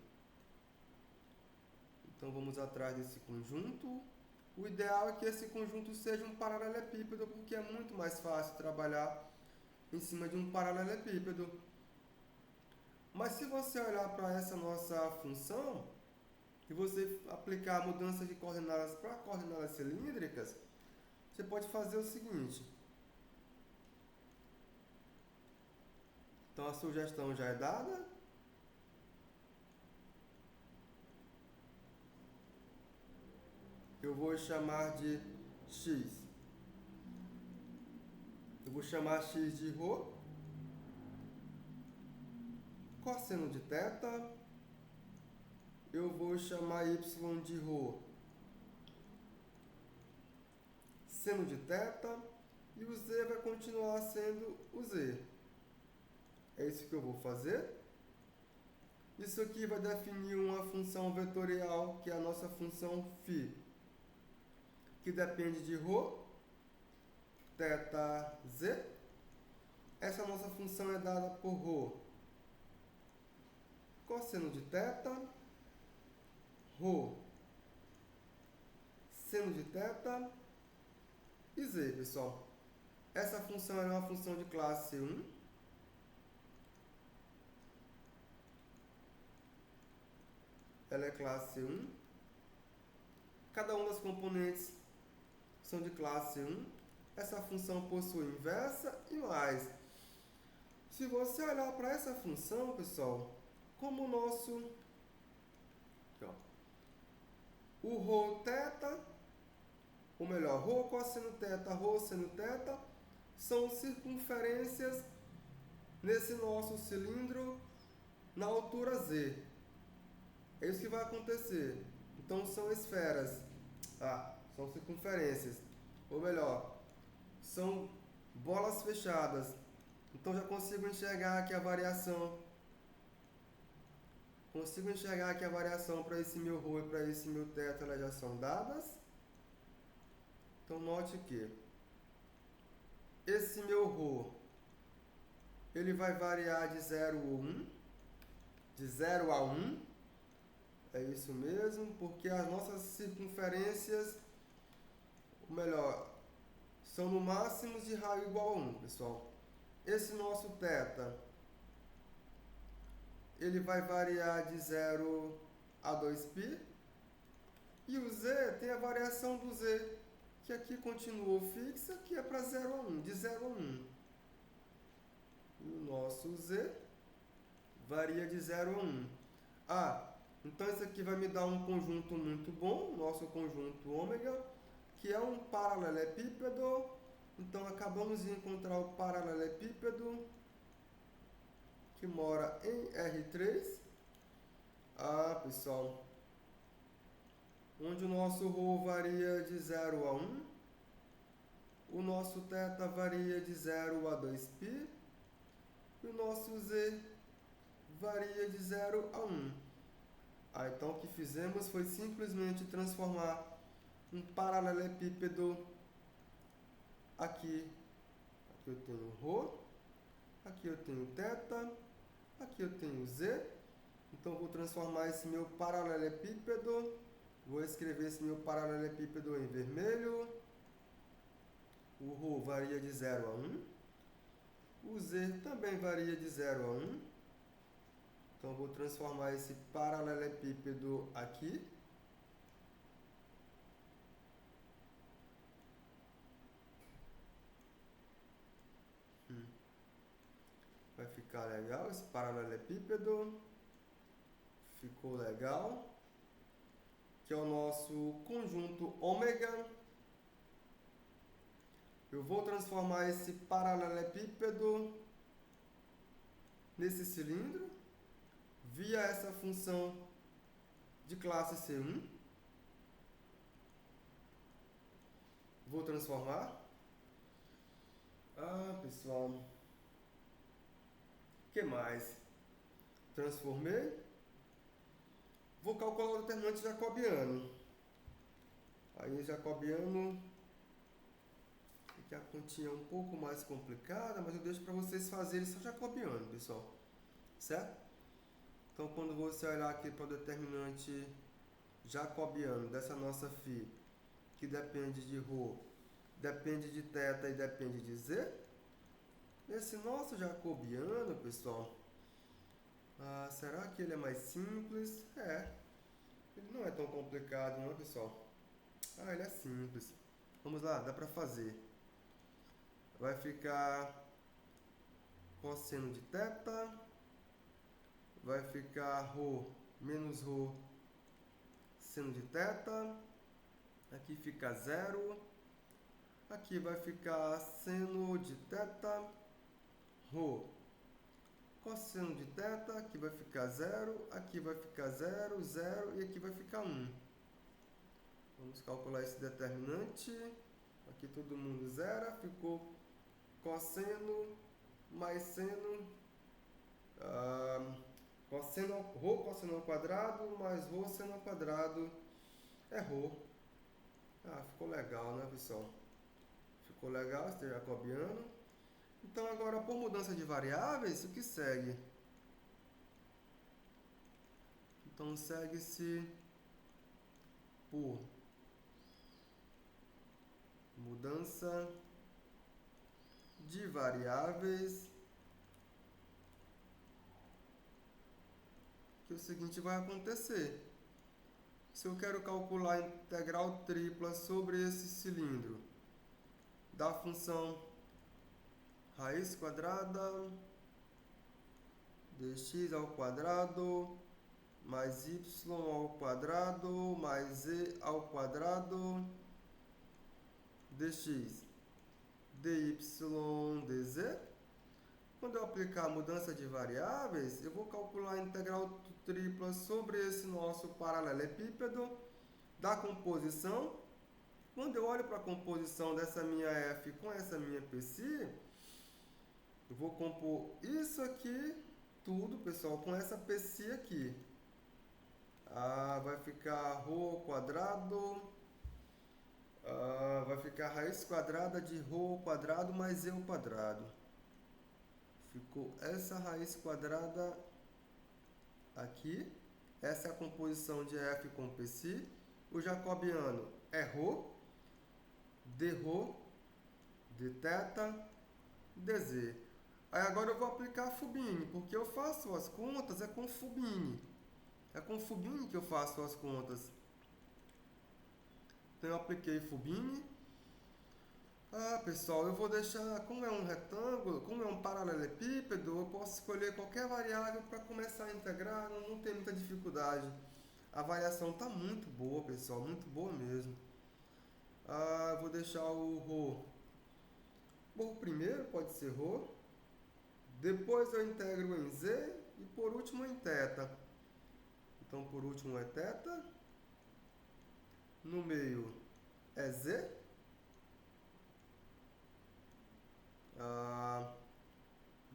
Então vamos atrás desse conjunto. O ideal é que esse conjunto seja um paralelepípedo, porque é muito mais fácil trabalhar em cima de um paralelepípedo. Mas se você olhar para essa nossa função e você aplicar a mudança de coordenadas para coordenadas cilíndricas, você pode fazer o seguinte. Então a sugestão já é dada. Eu vou chamar de x Eu vou chamar x de ρ, cosseno de θ, eu vou chamar y de ρ, seno de θ, e o z vai continuar sendo o z. É isso que eu vou fazer. Isso aqui vai definir uma função vetorial, que é a nossa função φ, que depende de ρ, θ, z. Essa nossa função é dada por ρ, cosseno de θ, ρ, seno de θ e z, pessoal. Essa função é uma função de classe C1. Ela é classe C1. Cada uma das componentes são de classe C1. Essa função possui inversa e mais. Se você olhar para essa função, pessoal, como o nosso... Aqui, ó, o ρ θ, ou melhor, ρ cosseno θ, ρ seno θ, são circunferências nesse nosso cilindro na altura z. É isso que vai acontecer. Então são esferas. São circunferências. Ou melhor, são bolas fechadas. Então já consigo enxergar aqui a variação. Consigo enxergar aqui a variação para esse meu ρ e para esse meu θ, elas já são dadas. Então note que esse meu ρ, ele vai variar de 0 a 1. De 0 a 1. É isso mesmo, porque as nossas circunferências, ou melhor, são no máximo de raio igual a 1, pessoal. Esse nosso θ, ele vai variar de 0 a 2π. E o z tem a variação do z, que aqui continuou fixa, que é para 0 a 1, de 0 a 1. E o nosso z varia de 0 a 1. Então isso aqui vai me dar um conjunto muito bom, nosso conjunto ômega, que é um paralelepípedo. Então acabamos de encontrar o paralelepípedo que mora em R3. Pessoal, onde o nosso ρ varia de 0 a 1, o nosso θ varia de 0 a 2π, e o nosso z varia de 0 a 1. Então o que fizemos foi simplesmente transformar um paralelepípedo aqui. Aqui eu tenho ρ, aqui eu tenho θ, aqui eu tenho z. Então vou transformar esse meu paralelepípedo. Vou escrever esse meu paralelepípedo em vermelho. O ρ varia de 0 a 1. O z também varia de 0 a 1. Então, vou transformar esse paralelepípedo aqui. Vai ficar legal esse paralelepípedo. Ficou legal. Que é o nosso conjunto ômega. Eu vou transformar esse paralelepípedo nesse cilindro via essa função de classe C1. Vou transformar. Pessoal, o que mais? Transformei. Vou calcular o determinante jacobiano. Aí jacobiano, que a continha é um pouco mais complicada, mas eu deixo para vocês fazerem só jacobiano, pessoal. Certo? Então, quando você olhar aqui para o determinante jacobiano dessa nossa φ, que depende de ρ, depende de θ e depende de z, esse nosso jacobiano, pessoal, será que ele é mais simples? Ele não é tão complicado, não é, pessoal? Ele é simples. Vamos lá, dá para fazer. Vai ficar cosseno de θ, vai ficar ρ menos ρ seno de θ, aqui fica 0, Aqui vai ficar seno de θ, ρ. Cosseno de θ, aqui vai ficar 0, aqui vai ficar 0, 0 e aqui vai ficar 1. Vamos calcular esse determinante. Aqui todo mundo zera, ficou cosseno mais seno, cosseno, ρ cosseno ao quadrado mais ρ seno ao quadrado é ρ. Ficou legal, né, pessoal? Ficou legal esse jacobiano. Então, agora, por mudança de variáveis, o que segue? Então, segue-se por mudança de variáveis, que o seguinte vai acontecer. Se eu quero calcular a integral tripla sobre esse cilindro da função raiz quadrada dx ao quadrado mais y ao quadrado mais z ao quadrado dx dy dz, quando eu aplicar a mudança de variáveis, eu vou calcular a integral tripla sobre esse nosso paralelepípedo da composição. Quando eu olho para a composição dessa minha F com essa minha PC, eu vou compor isso aqui tudo, pessoal, com essa PC aqui. Vai ficar ρ ao quadrado, vai ficar raiz quadrada de ρ ao quadrado mais z ao quadrado. Ficou essa raiz quadrada aqui. Essa é a composição de F com PC. O jacobiano é ρ, dρ, dθ, dz. Aí agora eu vou aplicar Fubini, porque eu faço as contas com Fubini. É com Fubini que eu faço as contas. Então eu apliquei Fubini. Pessoal, eu vou deixar, como é um retângulo, como é um paralelepípedo, eu posso escolher qualquer variável para começar a integrar, não tem muita dificuldade. A variação está muito boa, pessoal, muito boa mesmo. Vou deixar o ρ. Bom, primeiro pode ser ρ, depois eu integro em z e por último em θ. Então, por último é θ, no meio é z,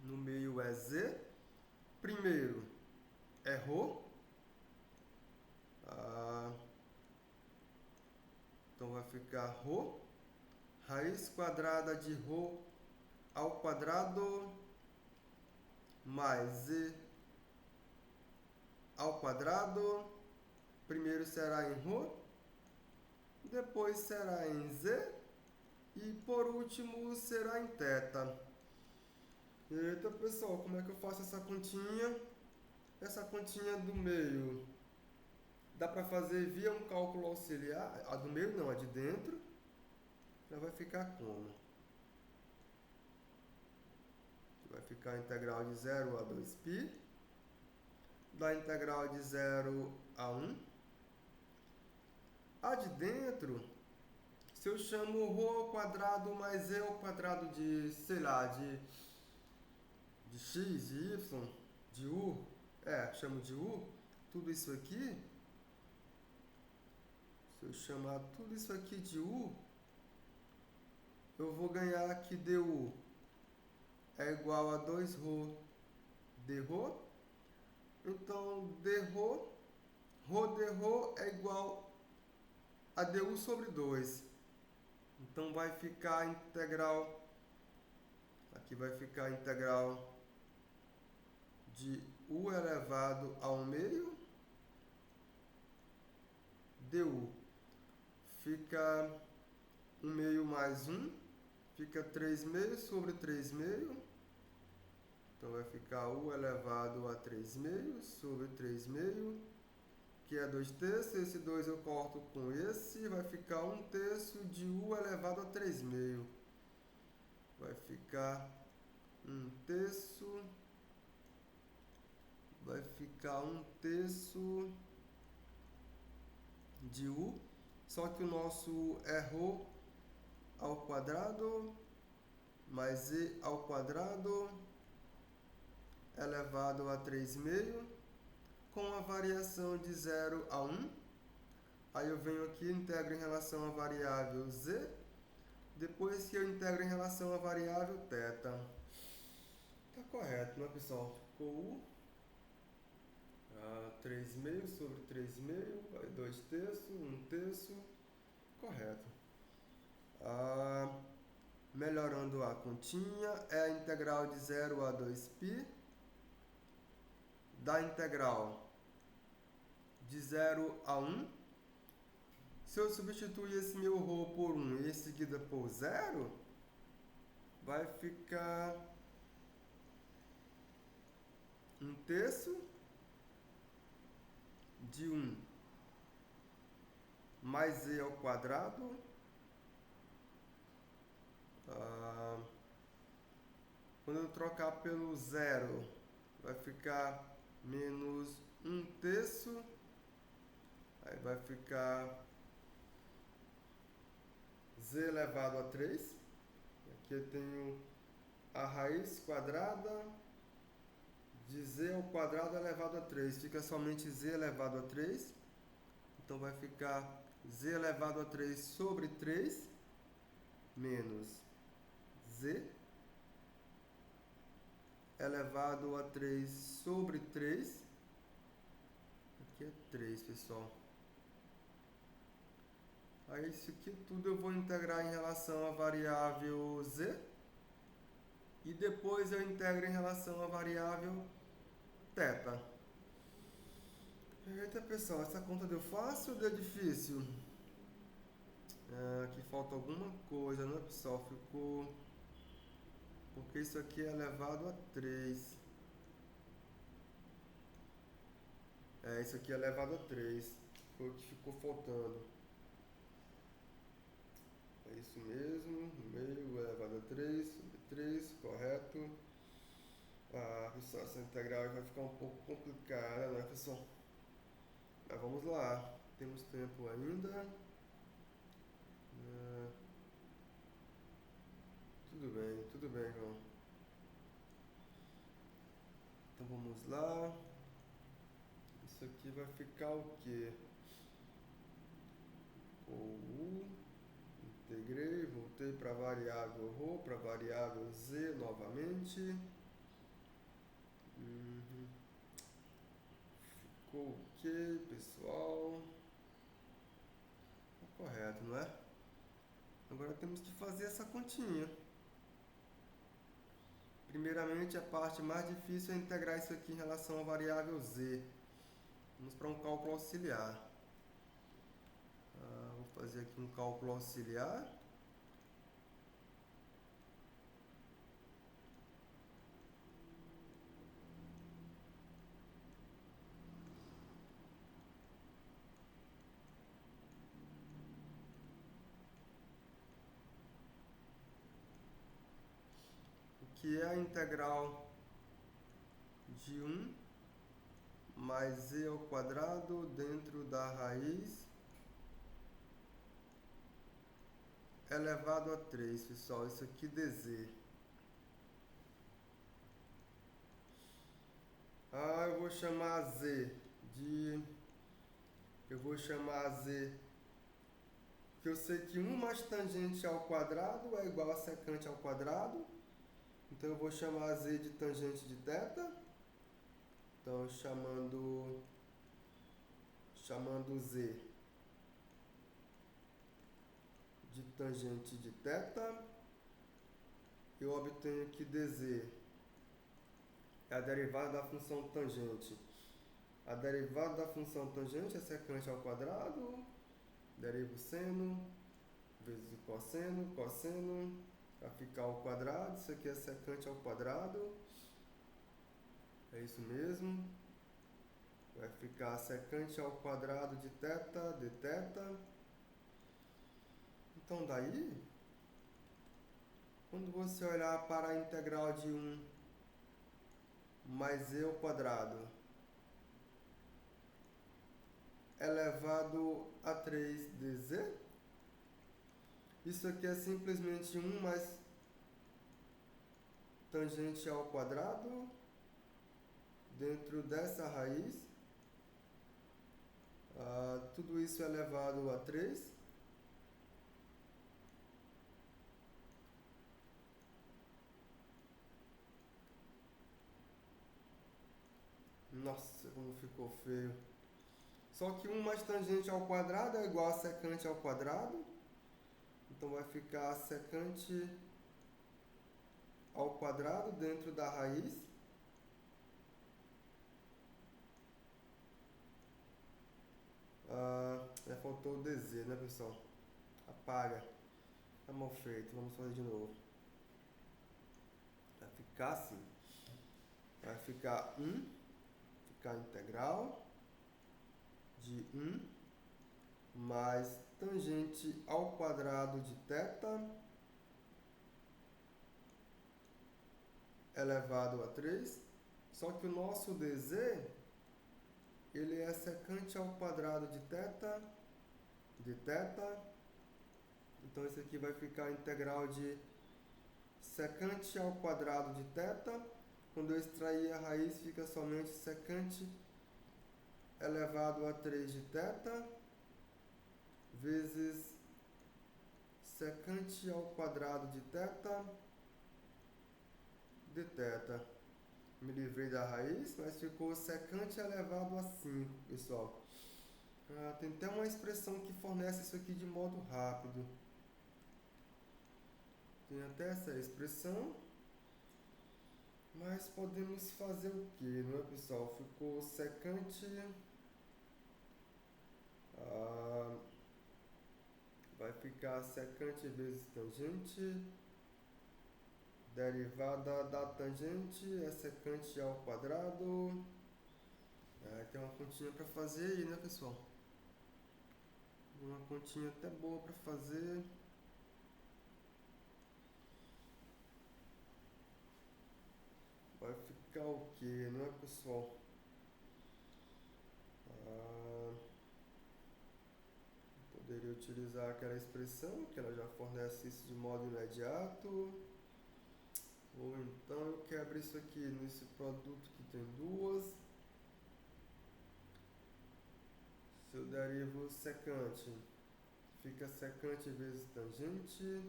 no meio é z, primeiro é ρ, então vai ficar ρ, raiz quadrada de ρ ao quadrado mais z ao quadrado, primeiro será em ρ, depois será em z e por último será em θ. Eita, pessoal, como é que eu faço essa continha? Essa continha do meio dá para fazer via um cálculo auxiliar. A do meio não, a de dentro. Já vai ficar como? Vai ficar a integral de 0 a 2π, da integral de 0 a 1. A de dentro, se eu chamo ρ ao quadrado mais z ao quadrado de, sei lá, de x, de y, de u, chamo de u, tudo isso aqui, se eu chamar tudo isso aqui de u, eu vou ganhar que du é igual a 2ρ dρ. Então, dρ, ρ é igual a du sobre 2. Então, vai ficar a integral, aqui vai ficar a integral de u elevado ao meio du. Fica 1 meio mais 1, fica 3 meios sobre 3 meios. Então, vai ficar u elevado a 3 meios sobre 3 meios, que é 2 terços. Esse 2 eu corto com esse, vai ficar 1 terço de u elevado a 3 meios. Vai ficar 1 terço, vai ficar 1 terço de u, só que o nosso é ρ ao quadrado mais e ao quadrado elevado a 3,5 com a variação de 0 a 1. Aí eu venho aqui e integro em relação à variável z, depois que eu integro em relação à variável θ. Tá correto, né, pessoal? Ficou U 3,5 sobre 3,5, vai 2 terços, 1 terço, correto. Melhorando a continha, é a integral de 0 a 2π da integral de 0 a 1. Se eu substituir esse meu ρ por 1 e em seguida por 0, vai ficar 1 terço de 1 mais e ao quadrado. Quando eu trocar pelo 0, vai ficar menos 1 terço. Aí vai ficar z elevado a 3. Aqui eu tenho a raiz quadrada de z ao quadrado elevado a 3. Fica somente z elevado a 3. Então vai ficar z elevado a 3 sobre 3 menos z elevado a 3 sobre 3. Aqui é 3, pessoal. Aí isso aqui tudo eu vou integrar em relação à variável z. E depois eu integro em relação à variável θ. Eita, pessoal, essa conta deu fácil ou deu difícil? Aqui falta alguma coisa, né, pessoal? Ficou... Porque isso aqui é elevado a 3. Isso aqui é elevado a 3. Foi o que ficou faltando. É isso mesmo. Meio elevado a 3 sobre 3, correto. Pessoal, essa integral vai ficar um pouco complicada, né, pessoal? Mas vamos lá. Temos tempo ainda. Tudo bem, João. Então vamos lá. Isso aqui vai ficar o quê? Integrei, voltei para a variável ρ, para a variável z novamente. Ficou o quê, pessoal? Tá correto, não é? Agora temos que fazer essa continha. Primeiramente, a parte mais difícil é integrar isso aqui em relação à variável z. Vamos para um cálculo auxiliar. Vou fazer aqui um cálculo auxiliar. Que é a integral de 1 mais e ao quadrado dentro da raiz elevado a 3, pessoal. Isso aqui dz. Eu vou chamar z de... Eu vou chamar z... Que eu sei que 1 mais tangente ao quadrado é igual a secante ao quadrado. Então eu vou chamar z de tangente de θ. Então chamando z de tangente de θ, eu obtenho que dz é a derivada da função tangente. A derivada da função tangente é secante ao quadrado, derivo seno, vezes o cosseno, cosseno, para ficar ao quadrado, isso aqui é secante ao quadrado, é isso mesmo, vai ficar secante ao quadrado de θ, dθ. Então daí, quando você olhar para a integral de 1 mais e ao quadrado elevado a 3 dz, Isso aqui é simplesmente 1 mais tangente ao quadrado dentro dessa raiz. Tudo isso elevado a 3. Nossa, como ficou feio. Só que 1 mais tangente ao quadrado é igual a secante ao quadrado. Então vai ficar secante ao quadrado dentro da raiz. Faltou o DZ, né, pessoal? Apaga. Tá mal feito. Vamos fazer de novo. Vai ficar assim. Vai ficar 1. Ficar integral de 1 mais tangente ao quadrado de θ elevado a 3. Só que o nosso DZ, ele é secante ao quadrado de θ. Então esse aqui vai ficar integral de secante ao quadrado de θ. Quando eu extrair a raiz, fica somente secante elevado a 3 de θ vezes secante ao quadrado de θ de θ. Me livrei da raiz, mas ficou secante elevado a 5, pessoal. Tem até uma expressão que fornece isso aqui de modo rápido. Tem até essa expressão. Mas podemos fazer o que, não é, pessoal? Ficou secante. Vai ficar secante vezes tangente. Derivada da tangente é secante ao quadrado. Tem uma continha para fazer aí, né, pessoal? Uma continha até boa para fazer. Vai ficar o que, não é, pessoal? Poderia utilizar aquela expressão que ela já fornece isso de modo imediato. Ou então eu quebro isso aqui nesse produto que tem duas. Se eu derivo secante, fica secante vezes tangente.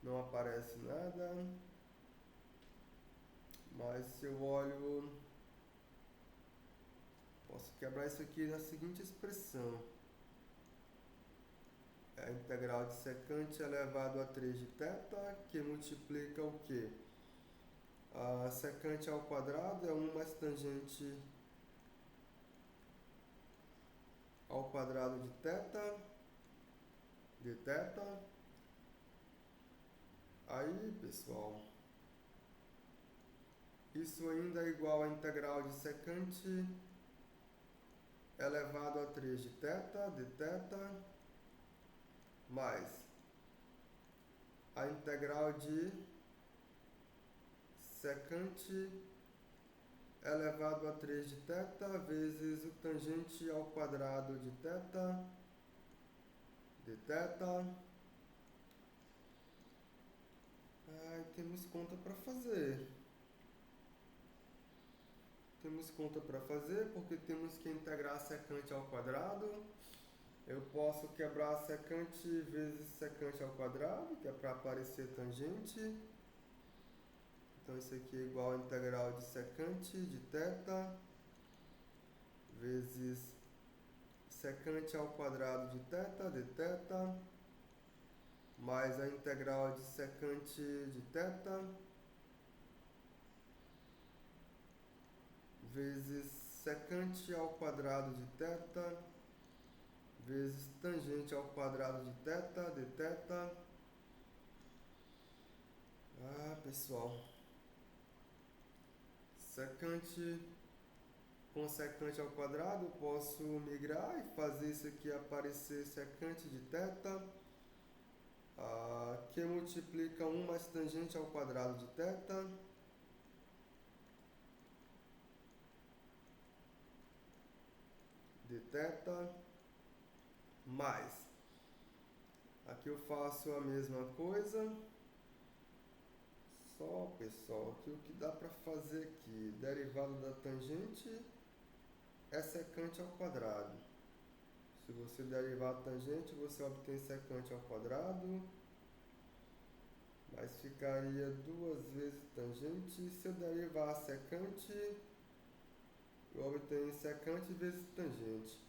Não aparece nada. Mas se eu olho, posso quebrar isso aqui na seguinte expressão. É a integral de secante elevado a 3 de θ, que multiplica o quê? A secante ao quadrado é 1 mais tangente ao quadrado de θ. Aí, pessoal, isso ainda é igual a integral de secante elevado a 3 de θ, mais a integral de secante elevado a 3 de θ vezes o tangente ao quadrado de θ. Temos conta para fazer. Temos conta para fazer porque temos que integrar secante ao quadrado. Eu posso quebrar secante vezes secante ao quadrado, que é para aparecer tangente. Então isso aqui é igual a integral de secante de θ vezes secante ao quadrado de θ, mais a integral de secante de θ vezes secante ao quadrado de θ vezes tangente ao quadrado de θ. Pessoal, secante com secante ao quadrado, posso migrar e fazer isso aqui aparecer secante de θ, que multiplica 1 mais tangente ao quadrado de θ, mais a Aqui eu faço a mesma coisa. Só, pessoal, que o que dá para fazer aqui, derivada da tangente é secante ao quadrado. Se você derivar a tangente, você obtém secante ao quadrado, mas ficaria 2 vezes tangente. Se eu derivar a secante, eu obtenho secante vezes tangente.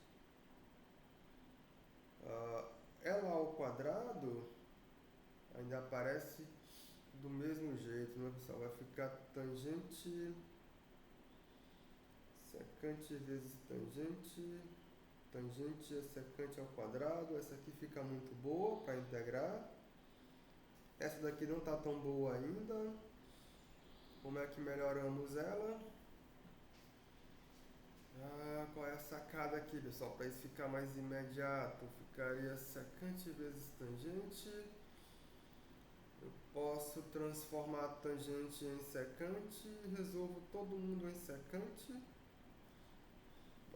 Ela ao quadrado ainda aparece do mesmo jeito, né, pessoal? Vai ficar tangente, secante vezes tangente. Tangente é secante ao quadrado. Essa aqui fica muito boa para integrar. Essa daqui não está tão boa ainda. Como é que melhoramos ela? Qual é a sacada aqui, pessoal? Para isso ficar mais imediato, ficaria secante vezes tangente. Eu posso transformar a tangente em secante e resolvo todo mundo em secante.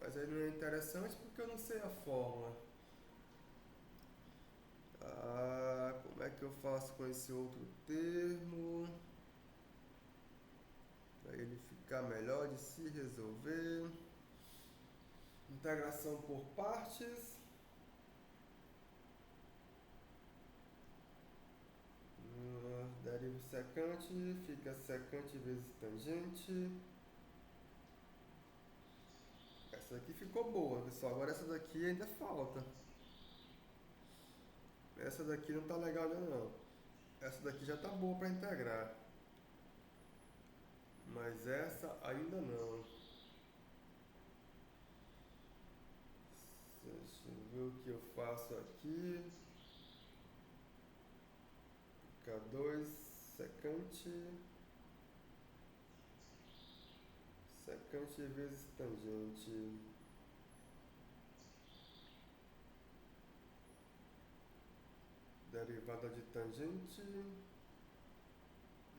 Mas aí não é interessante porque eu não sei a fórmula. Como é que eu faço com esse outro termo? Para ele ficar melhor de se resolver. Integração por partes. Derivo secante, fica secante vezes tangente. Essa daqui ficou boa, pessoal. Agora essa daqui ainda falta. Essa daqui não tá legal ainda não. Essa daqui já tá boa para integrar. Mas essa ainda não. Deixa eu ver o que eu faço aqui. Fica 2 secante. Secante vezes tangente. Derivada de tangente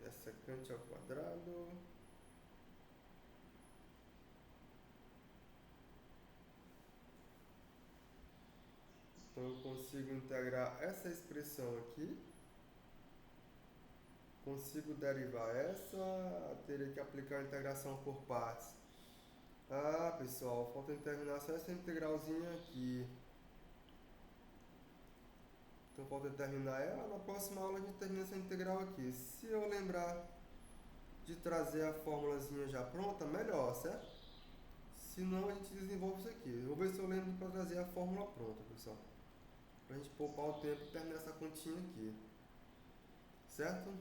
é secante ao quadrado. Então eu consigo integrar essa expressão aqui. Consigo derivar essa. Teria que aplicar a integração por partes. Pessoal, falta terminar só essa integralzinha aqui. Então falta terminar ela. Na próxima aula a gente termina essa integral aqui. Se eu lembrar de trazer a formulazinha já pronta, melhor, certo? Se não, a gente desenvolve isso aqui. Eu vou ver se eu lembro para trazer a fórmula pronta, pessoal. Pra gente poupar o tempo e terminar essa continha aqui. Certo?